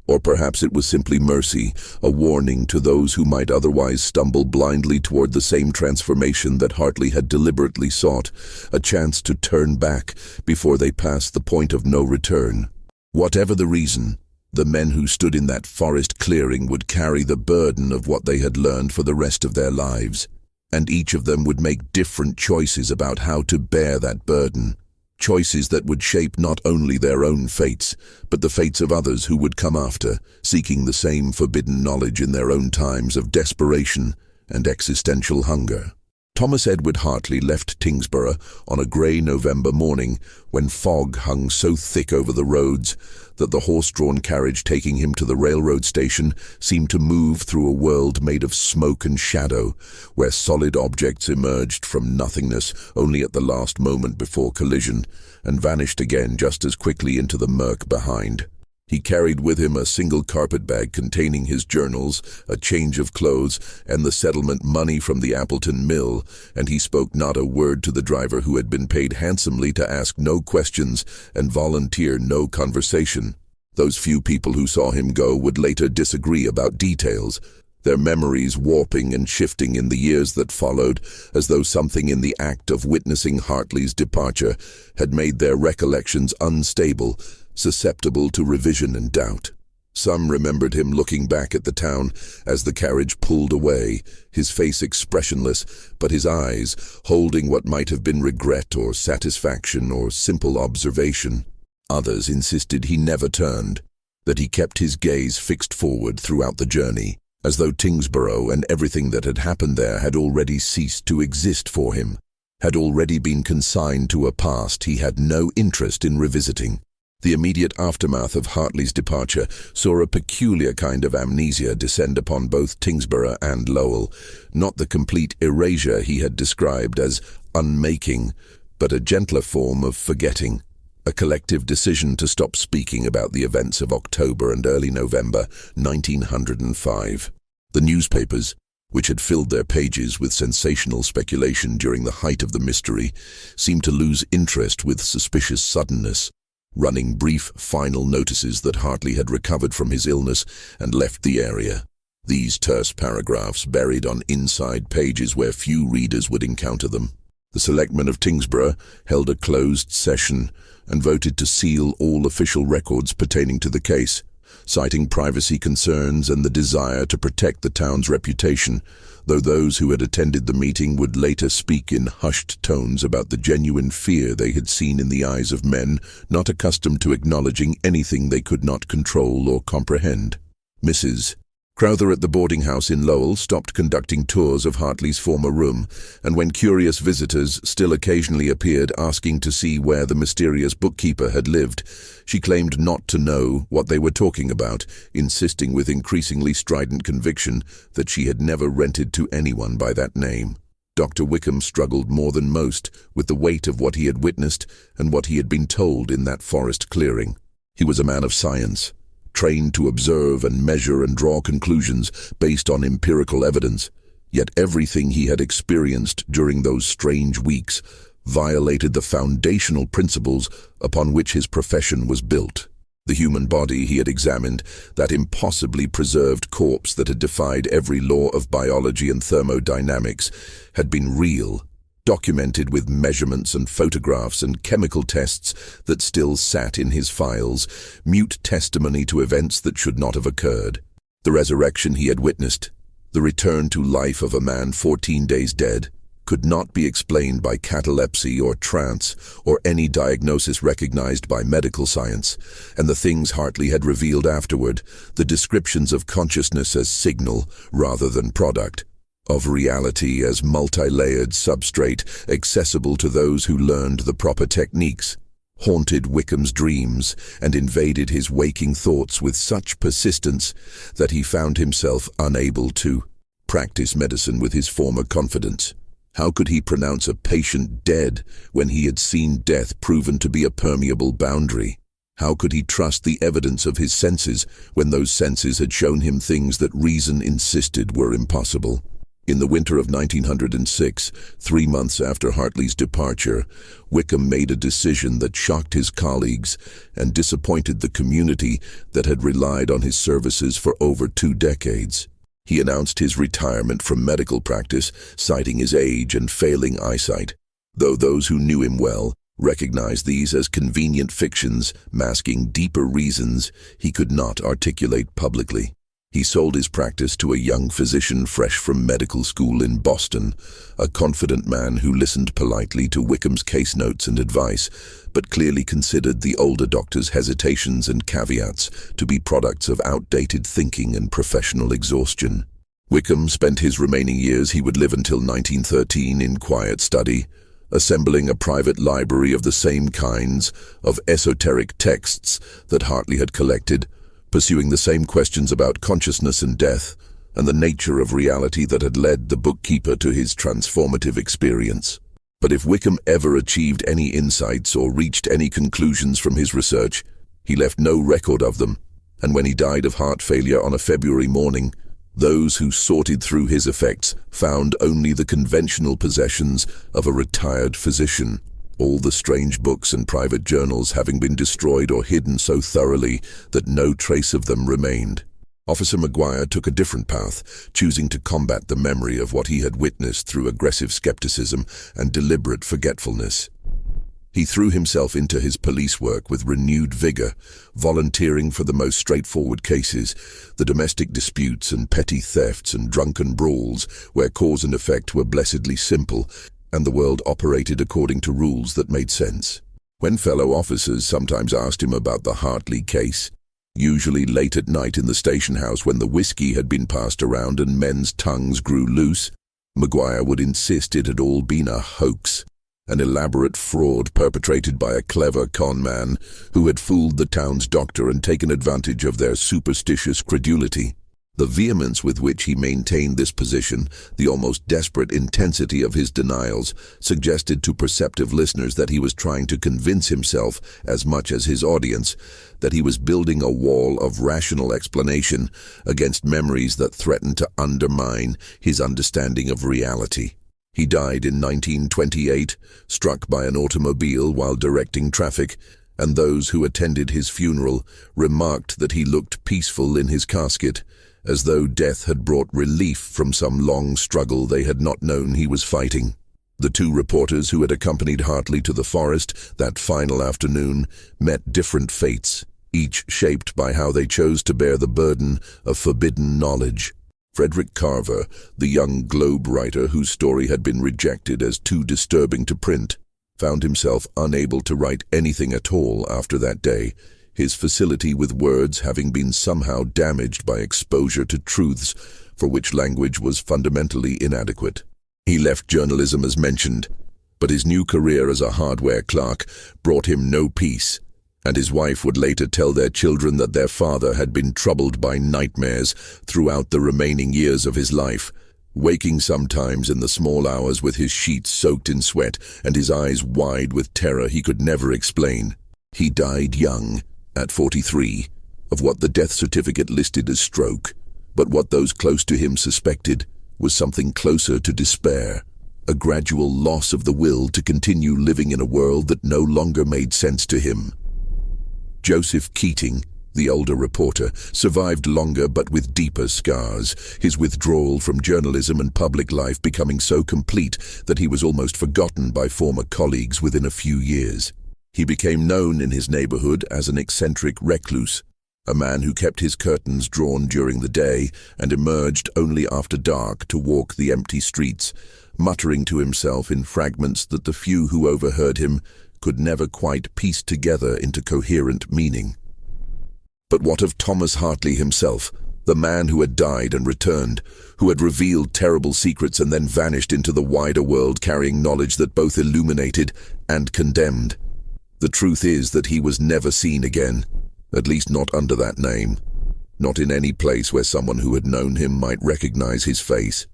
Or perhaps it was simply mercy, a warning to those who might otherwise stumble blindly toward the same transformation that Hartley had deliberately sought, a chance to turn back before they passed the point of no return. Whatever the reason, the men who stood in that forest clearing would carry the burden of what they had learned for the rest of their lives, and each of them would make different choices about how to bear that burden. Choices that would shape not only their own fates, but the fates of others who would come after, seeking the same forbidden knowledge in their own times of desperation and existential hunger. Thomas Edward Hartley left Tingsborough on a grey November morning when fog hung so thick over the roads that the horse-drawn carriage taking him to the railroad station seemed to move through a world made of smoke and shadow, where solid objects emerged from nothingness only at the last moment before collision and vanished again just as quickly into the murk behind. He carried with him a single carpet-bag containing his journals, a change of clothes, and the settlement money from the Appleton Mill, and he spoke not a word to the driver who had been paid handsomely to ask no questions and volunteer no conversation. Those few people who saw him go would later disagree about details, their memories warping and shifting in the years that followed, as though something in the act of witnessing Hartley's departure had made their recollections unstable, susceptible to revision and doubt. Some remembered him looking back at the town as the carriage pulled away, his face expressionless, but his eyes holding what might have been regret or satisfaction or simple observation. Others insisted he never turned, that he kept his gaze fixed forward throughout the journey, as though Tingsborough and everything that had happened there had already ceased to exist for him, had already been consigned to a past he had no interest in revisiting. The immediate aftermath of Hartley's departure saw a peculiar kind of amnesia descend upon both Tingsborough and Lowell, not the complete erasure he had described as unmaking, but a gentler form of forgetting, a collective decision to stop speaking about the events of October and early November 1905. The newspapers, which had filled their pages with sensational speculation during the height of the mystery, seemed to lose interest with suspicious suddenness, running brief final notices that Hartley had recovered from his illness and left the area. These terse paragraphs buried on inside pages where few readers would encounter them. The selectmen of Tingsborough held a closed session and voted to seal all official records pertaining to the case, citing privacy concerns and the desire to protect the town's reputation, though those who had attended the meeting would later speak in hushed tones about the genuine fear they had seen in the eyes of men not accustomed to acknowledging anything they could not control or comprehend. Mrs. Crowther at the boarding house in Lowell stopped conducting tours of Hartley's former room, and when curious visitors still occasionally appeared asking to see where the mysterious bookkeeper had lived, she claimed not to know what they were talking about, insisting with increasingly strident conviction that she had never rented to anyone by that name. Dr. Wickham struggled more than most with the weight of what he had witnessed and what he had been told in that forest clearing. He was a man of science, trained to observe and measure and draw conclusions based on empirical evidence, yet everything he had experienced during those strange weeks violated the foundational principles upon which his profession was built. The human body he had examined, that impossibly preserved corpse that had defied every law of biology and thermodynamics, had been real, documented with measurements and photographs and chemical tests that still sat in his files, mute testimony to events that should not have occurred. The resurrection he had witnessed, the return to life of a man 14 days dead, could not be explained by catalepsy or trance or any diagnosis recognized by medical science, and the things Hartley had revealed afterward, the descriptions of consciousness as signal rather than product, of reality as multi-layered substrate accessible to those who learned the proper techniques, haunted Wickham's dreams and invaded his waking thoughts with such persistence that he found himself unable to practice medicine with his former confidence. How could he pronounce a patient dead when he had seen death proven to be a permeable boundary? How could he trust the evidence of his senses when those senses had shown him things that reason insisted were impossible? In the winter of 1906, 3 months after Hartley's departure, Wickham made a decision that shocked his colleagues and disappointed the community that had relied on his services for over 2 decades. He announced his retirement from medical practice, citing his age and failing eyesight, though those who knew him well recognized these as convenient fictions masking deeper reasons he could not articulate publicly. He sold his practice to a young physician fresh from medical school in Boston, a confident man who listened politely to Wickham's case notes and advice, but clearly considered the older doctor's hesitations and caveats to be products of outdated thinking and professional exhaustion. Wickham spent his remaining years he would live until 1913 in quiet study, assembling a private library of the same kinds of esoteric texts that Hartley had collected, pursuing the same questions about consciousness and death and the nature of reality that had led the bookkeeper to his transformative experience. But if Wickham ever achieved any insights or reached any conclusions from his research, he left no record of them, and when he died of heart failure on a February morning, those who sorted through his effects found only the conventional possessions of a retired physician, all the strange books and private journals having been destroyed or hidden so thoroughly that no trace of them remained. Officer Maguire took a different path, choosing to combat the memory of what he had witnessed through aggressive skepticism and deliberate forgetfulness. He threw himself into his police work with renewed vigor, volunteering for the most straightforward cases, the domestic disputes and petty thefts and drunken brawls where cause and effect were blessedly simple, and the world operated according to rules that made sense. When fellow officers sometimes asked him about the Hartley case, usually late at night in the station house when the whiskey had been passed around and men's tongues grew loose, Maguire would insist it had all been a hoax, an elaborate fraud perpetrated by a clever con man who had fooled the town's doctor and taken advantage of their superstitious credulity. The vehemence with which he maintained this position, the almost desperate intensity of his denials, suggested to perceptive listeners that he was trying to convince himself, as much as his audience, that he was building a wall of rational explanation against memories that threatened to undermine his understanding of reality. He died in 1928, struck by an automobile while directing traffic, and those who attended his funeral remarked that he looked peaceful in his casket, as though death had brought relief from some long struggle they had not known he was fighting. The 2 reporters who had accompanied Hartley to the forest that final afternoon met different fates, each shaped by how they chose to bear the burden of forbidden knowledge. Frederick Carver, the young Globe writer whose story had been rejected as too disturbing to print, found himself unable to write anything at all after that day, his facility with words having been somehow damaged by exposure to truths for which language was fundamentally inadequate. He left journalism as mentioned, but his new career as a hardware clerk brought him no peace, and his wife would later tell their children that their father had been troubled by nightmares throughout the remaining years of his life, waking sometimes in the small hours with his sheets soaked in sweat and his eyes wide with terror he could never explain. He died young, at 43, of what the death certificate listed as stroke, but what those close to him suspected was something closer to despair, a gradual loss of the will to continue living in a world that no longer made sense to him. Joseph Keating, the older reporter, survived longer but with deeper scars, his withdrawal from journalism and public life becoming so complete that he was almost forgotten by former colleagues within a few years. He became known in his neighborhood as an eccentric recluse, a man who kept his curtains drawn during the day and emerged only after dark to walk the empty streets, muttering to himself in fragments that the few who overheard him could never quite piece together into coherent meaning. But what of Thomas Hartley himself, the man who had died and returned, who had revealed terrible secrets and then vanished into the wider world carrying knowledge that both illuminated and condemned? The truth is that he was never seen again, at least not under that name, not in any place where someone who had known him might recognize his face.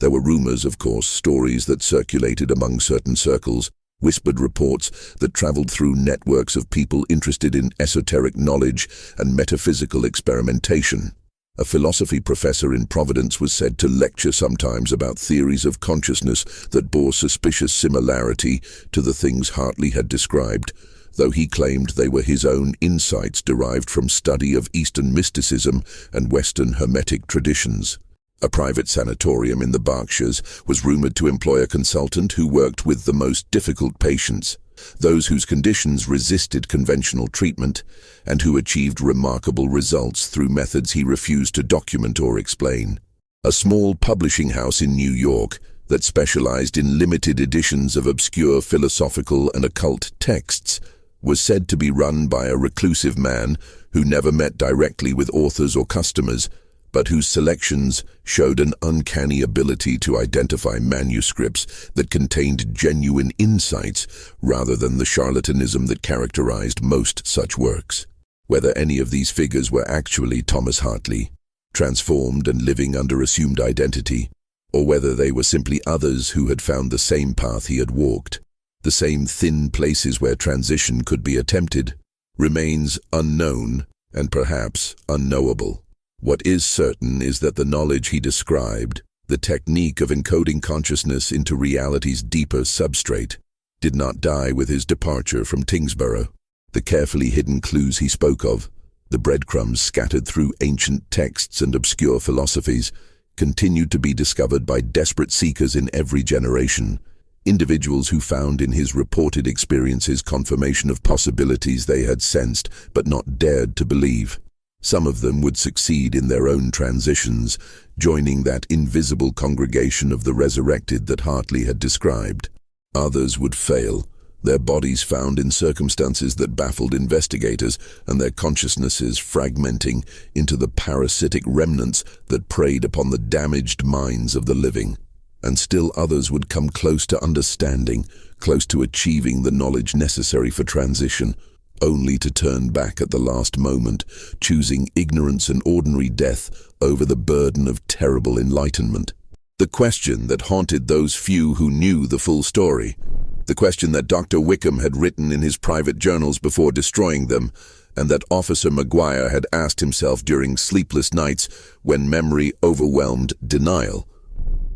There were rumors, of course, stories that circulated among certain circles, whispered reports that traveled through networks of people interested in esoteric knowledge and metaphysical experimentation. A philosophy professor in Providence was said to lecture sometimes about theories of consciousness that bore suspicious similarity to the things Hartley had described, though he claimed they were his own insights derived from study of Eastern mysticism and Western Hermetic traditions. A private sanatorium in the Berkshires was rumored to employ a consultant who worked with the most difficult patients, those whose conditions resisted conventional treatment, and who achieved remarkable results through methods he refused to document or explain. A small publishing house in New York that specialized in limited editions of obscure philosophical and occult texts was said to be run by a reclusive man who never met directly with authors or customers, but whose selections showed an uncanny ability to identify manuscripts that contained genuine insights rather than the charlatanism that characterized most such works. Whether any of these figures were actually Thomas Hartley, transformed and living under assumed identity, or whether they were simply others who had found the same path he had walked, the same thin places where transition could be attempted, remains unknown and perhaps unknowable. What is certain is that the knowledge he described, the technique of encoding consciousness into reality's deeper substrate, did not die with his departure from Tingsboro. The carefully hidden clues he spoke of, the breadcrumbs scattered through ancient texts and obscure philosophies, continued to be discovered by desperate seekers in every generation, individuals who found in his reported experiences confirmation of possibilities they had sensed but not dared to believe. Some of them would succeed in their own transitions, joining that invisible congregation of the resurrected that Hartley had described. Others would fail, their bodies found in circumstances that baffled investigators and their consciousnesses fragmenting into the parasitic remnants that preyed upon the damaged minds of the living. And still others would come close to understanding, close to achieving the knowledge necessary for transition, only to turn back at the last moment, choosing ignorance and ordinary death over the burden of terrible enlightenment. The question that haunted those few who knew the full story, the question that Dr. Wickham had written in his private journals before destroying them, and that Officer Maguire had asked himself during sleepless nights when memory overwhelmed denial,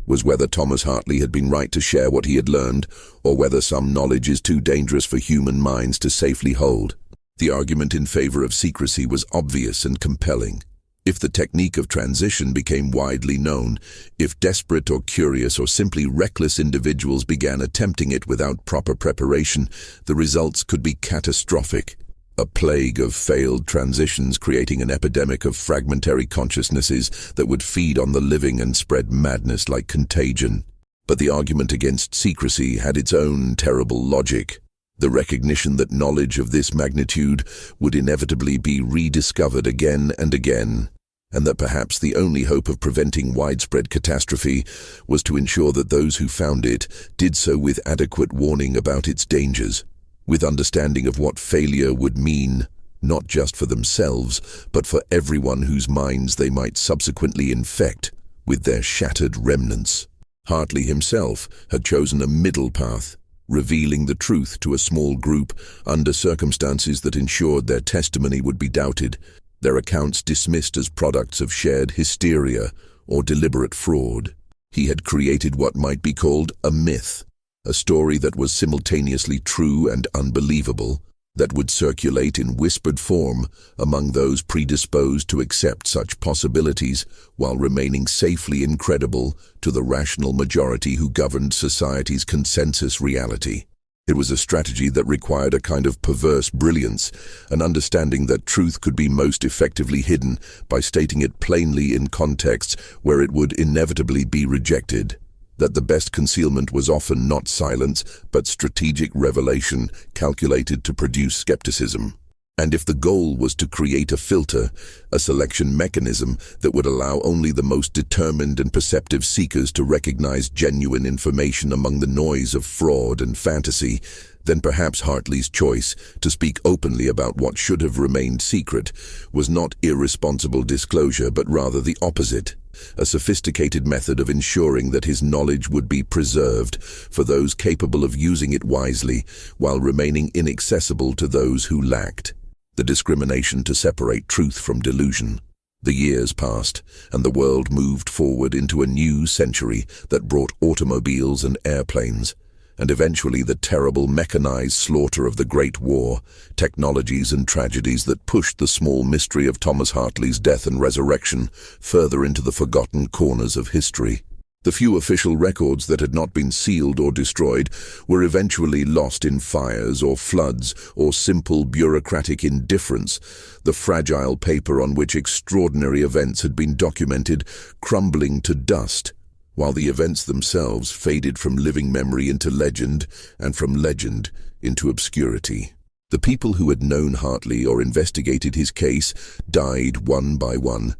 was whether Thomas Hartley had been right to share what he had learned, or whether some knowledge is too dangerous for human minds to safely hold. The argument in favor of secrecy was obvious and compelling. If the technique of transition became widely known, if desperate or curious or simply reckless individuals began attempting it without proper preparation, the results could be catastrophic. A plague of failed transitions creating an epidemic of fragmentary consciousnesses that would feed on the living and spread madness like contagion. But the argument against secrecy had its own terrible logic. The recognition that knowledge of this magnitude would inevitably be rediscovered again and again, and that perhaps the only hope of preventing widespread catastrophe was to ensure that those who found it did so with adequate warning about its dangers, with understanding of what failure would mean, not just for themselves, but for everyone whose minds they might subsequently infect with their shattered remnants. Hartley himself had chosen a middle path, revealing the truth to a small group under circumstances that ensured their testimony would be doubted, their accounts dismissed as products of shared hysteria or deliberate fraud. He had created what might be called a myth, a story that was simultaneously true and unbelievable, that would circulate in whispered form among those predisposed to accept such possibilities while remaining safely incredible to the rational majority who governed society's consensus reality. It was a strategy that required a kind of perverse brilliance, an understanding that truth could be most effectively hidden by stating it plainly in contexts where it would inevitably be rejected, that the best concealment was often not silence but strategic revelation calculated to produce skepticism. And if the goal was to create a filter, a selection mechanism that would allow only the most determined and perceptive seekers to recognize genuine information among the noise of fraud and fantasy, then perhaps Hartley's choice to speak openly about what should have remained secret was not irresponsible disclosure but rather the opposite, a sophisticated method of ensuring that his knowledge would be preserved for those capable of using it wisely while remaining inaccessible to those who lacked the discrimination to separate truth from delusion. The years passed, and the world moved forward into a new century that brought automobiles and airplanes, and eventually the terrible mechanized slaughter of the Great War, technologies and tragedies that pushed the small mystery of Thomas Hartley's death and resurrection further into the forgotten corners of history. The few official records that had not been sealed or destroyed were eventually lost in fires or floods or simple bureaucratic indifference, the fragile paper on which extraordinary events had been documented crumbling to dust, while the events themselves faded from living memory into legend and from legend into obscurity. The people who had known Hartley or investigated his case died one by one,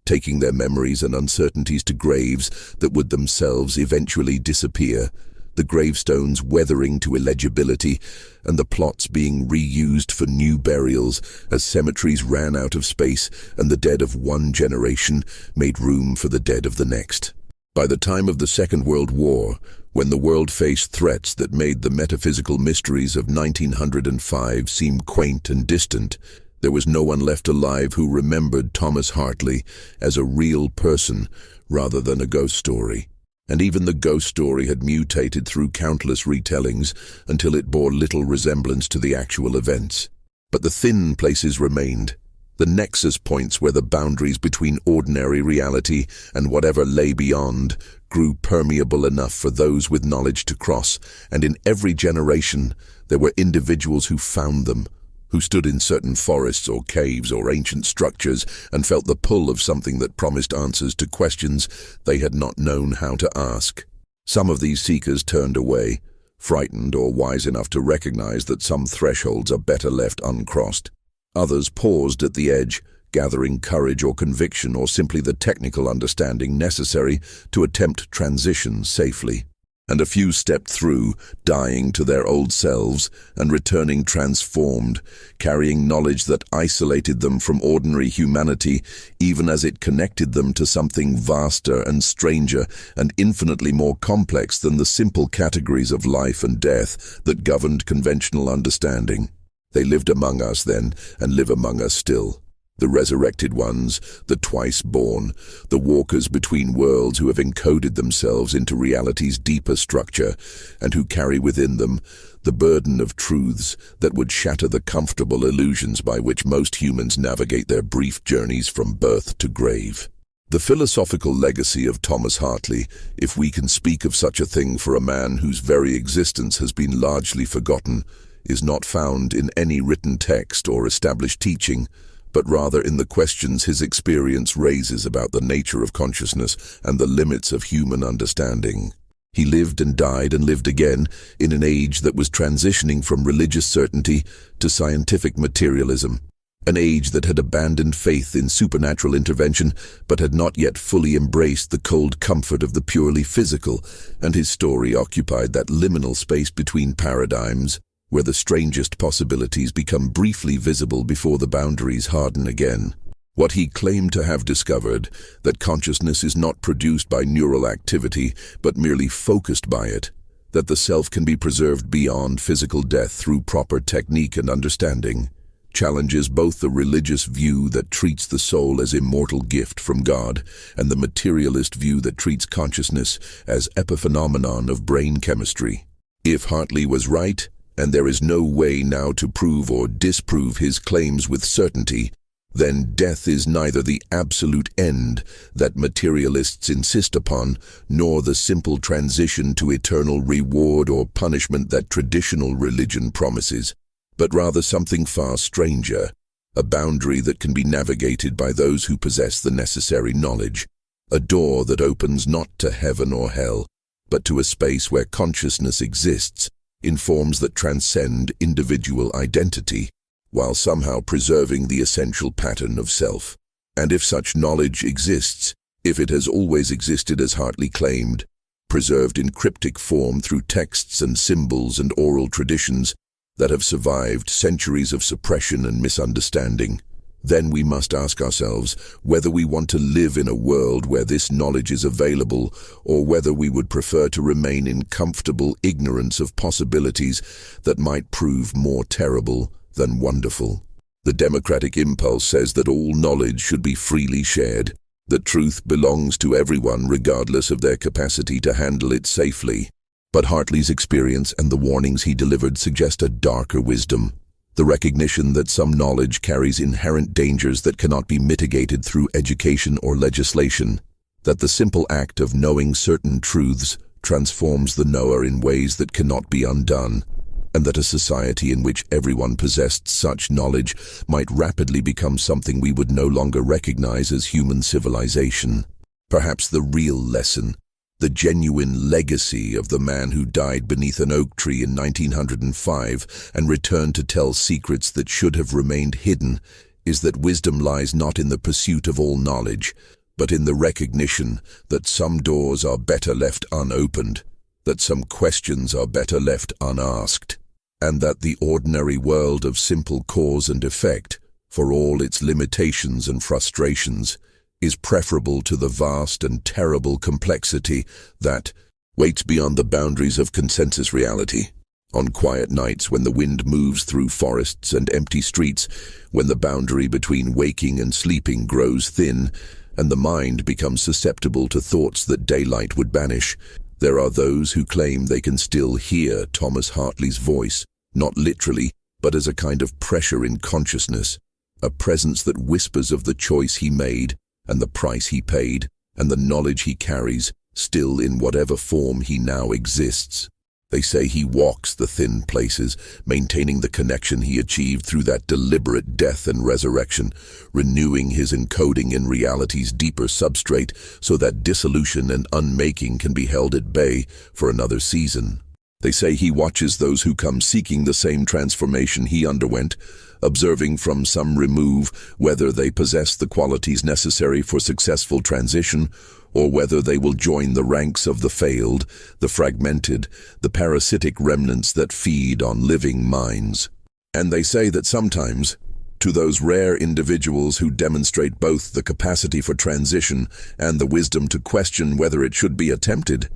taking their memories and uncertainties to graves that would themselves eventually disappear, the gravestones weathering to illegibility and the plots being reused for new burials as cemeteries ran out of space and the dead of one generation made room for the dead of the next. By the time of the Second World War, when the world faced threats that made the metaphysical mysteries of 1905 seem quaint and distant, there was no one left alive who remembered Thomas Hartley as a real person rather than a ghost story. And even the ghost story had mutated through countless retellings until it bore little resemblance to the actual events. But the thin places remained, the nexus points where the boundaries between ordinary reality and whatever lay beyond grew permeable enough for those with knowledge to cross, and in every generation there were individuals who found them, who stood in certain forests or caves or ancient structures and felt the pull of something that promised answers to questions they had not known how to ask. Some of these seekers turned away, frightened or wise enough to recognize that some thresholds are better left uncrossed. Others paused at the edge, gathering courage or conviction or simply the technical understanding necessary to attempt transition safely. And a few stepped through, dying to their old selves and returning transformed, carrying knowledge that isolated them from ordinary humanity, even as it connected them to something vaster and stranger and infinitely more complex than the simple categories of life and death that governed conventional understanding. They lived among us then and live among us still. The resurrected ones, the twice-born, the walkers between worlds who have encoded themselves into reality's deeper structure and who carry within them the burden of truths that would shatter the comfortable illusions by which most humans navigate their brief journeys from birth to grave. The philosophical legacy of Thomas Hartley, if we can speak of such a thing for a man whose very existence has been largely forgotten, is not found in any written text or established teaching, but rather in the questions his experience raises about the nature of consciousness and the limits of human understanding. He lived and died and lived again in an age that was transitioning from religious certainty to scientific materialism, an age that had abandoned faith in supernatural intervention but had not yet fully embraced the cold comfort of the purely physical, and his story occupied that liminal space between paradigms where the strangest possibilities become briefly visible before the boundaries harden again. What he claimed to have discovered, that consciousness is not produced by neural activity, but merely focused by it, that the self can be preserved beyond physical death through proper technique and understanding, challenges both the religious view that treats the soul as immortal gift from God and the materialist view that treats consciousness as epiphenomenon of brain chemistry. If Hartley was right, and there is no way now to prove or disprove his claims with certainty, then death is neither the absolute end that materialists insist upon, nor the simple transition to eternal reward or punishment that traditional religion promises, but rather something far stranger, a boundary that can be navigated by those who possess the necessary knowledge, a door that opens not to heaven or hell, but to a space where consciousness exists in forms that transcend individual identity, while somehow preserving the essential pattern of self. And if such knowledge exists, if it has always existed as Hartley claimed, preserved in cryptic form through texts and symbols and oral traditions that have survived centuries of suppression and misunderstanding, then we must ask ourselves whether we want to live in a world where this knowledge is available, or whether we would prefer to remain in comfortable ignorance of possibilities that might prove more terrible than wonderful. The democratic impulse says that all knowledge should be freely shared, that truth belongs to everyone regardless of their capacity to handle it safely. But Hartley's experience and the warnings he delivered suggest a darker wisdom, the recognition that some knowledge carries inherent dangers that cannot be mitigated through education or legislation, that the simple act of knowing certain truths transforms the knower in ways that cannot be undone, and that a society in which everyone possessed such knowledge might rapidly become something we would no longer recognize as human civilization. Perhaps the real lesson, the genuine legacy of the man who died beneath an oak tree in 1905 and returned to tell secrets that should have remained hidden, is that wisdom lies not in the pursuit of all knowledge, but in the recognition that some doors are better left unopened, that some questions are better left unasked, and that the ordinary world of simple cause and effect, for all its limitations and frustrations, is preferable to the vast and terrible complexity that waits beyond the boundaries of consensus reality. On quiet nights when the wind moves through forests and empty streets, when the boundary between waking and sleeping grows thin, and the mind becomes susceptible to thoughts that daylight would banish, there are those who claim they can still hear Thomas Hartley's voice, not literally, but as a kind of pressure in consciousness, a presence that whispers of the choice he made, and the price he paid, and the knowledge he carries, still in whatever form he now exists. They say he walks the thin places, maintaining the connection he achieved through that deliberate death and resurrection, renewing his encoding in reality's deeper substrate so that dissolution and unmaking can be held at bay for another season. They say he watches those who come seeking the same transformation he underwent, observing from some remove whether they possess the qualities necessary for successful transition, or whether they will join the ranks of the failed, the fragmented, the parasitic remnants that feed on living minds. And they say that sometimes, to those rare individuals who demonstrate both the capacity for transition and the wisdom to question whether it should be attempted,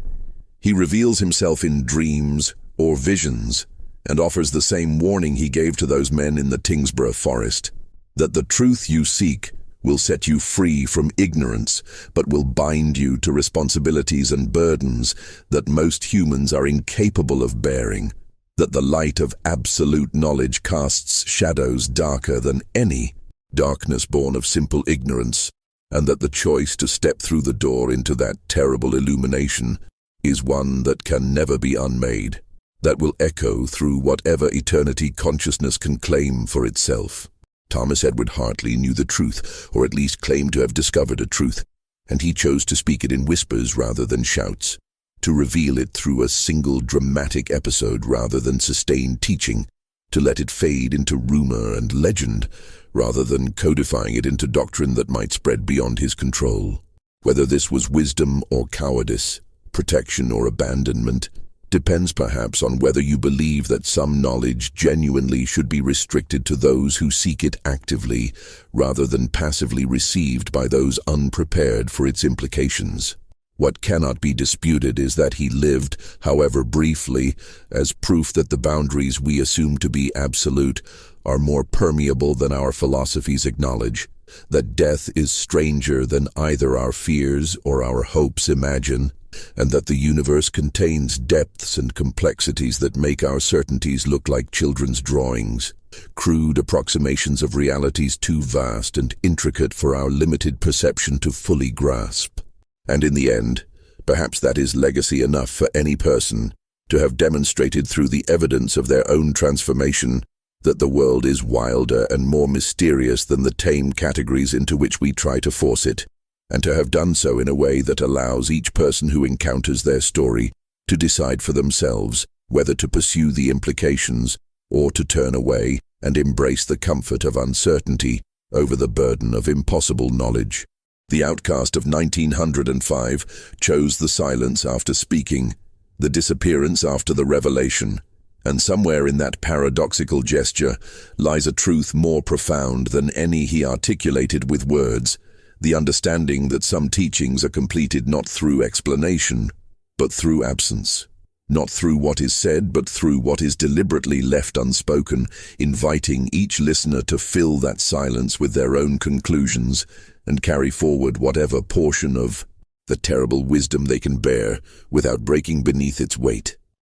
he reveals himself in dreams or visions, and offers the same warning he gave to those men in the Tingsborough forest, that the truth you seek will set you free from ignorance, but will bind you to responsibilities and burdens that most humans are incapable of bearing, that the light of absolute knowledge casts shadows darker than any darkness born of simple ignorance, and that the choice to step through the door into that terrible illumination is one that can never be unmade, that will echo through whatever eternity consciousness can claim for itself. Thomas Edward Hartley knew the truth, or at least claimed to have discovered a truth, and he chose to speak it in whispers rather than shouts. to reveal it through a single dramatic episode rather than sustained teaching, to let it fade into rumor and legend rather than codifying it into doctrine that might spread beyond his control. Whether this was wisdom or cowardice, protection or abandonment, depends perhaps on whether you believe that some knowledge genuinely should be restricted to those who seek it actively rather than passively received by those unprepared for its implications. What cannot be disputed is that he lived, however briefly, as proof that the boundaries we assume to be absolute are more permeable than our philosophies acknowledge, that death is stranger than either our fears or our hopes imagine, and that the universe contains depths and complexities that make our certainties look like children's drawings, crude approximations of realities too vast and intricate for our limited perception to fully grasp. And in the end, perhaps that is legacy enough for any person to have demonstrated through the evidence of their own transformation that the world is wilder and more mysterious than the tame categories into which we try to force it, and to have done so in a way that allows each person who encounters their story to decide for themselves whether to pursue the implications or to turn away and embrace the comfort of uncertainty over the burden of impossible knowledge. The outcast of 1905 chose the silence after speaking, the disappearance after the revelation, and somewhere in that paradoxical gesture lies a truth more profound than any he articulated with words, the understanding that some teachings are completed not through explanation, but through absence. Not through what is said, but through what is deliberately left unspoken, inviting each listener to fill that silence with their own conclusions and carry forward whatever portion of the terrible wisdom they can bear without breaking beneath its weight.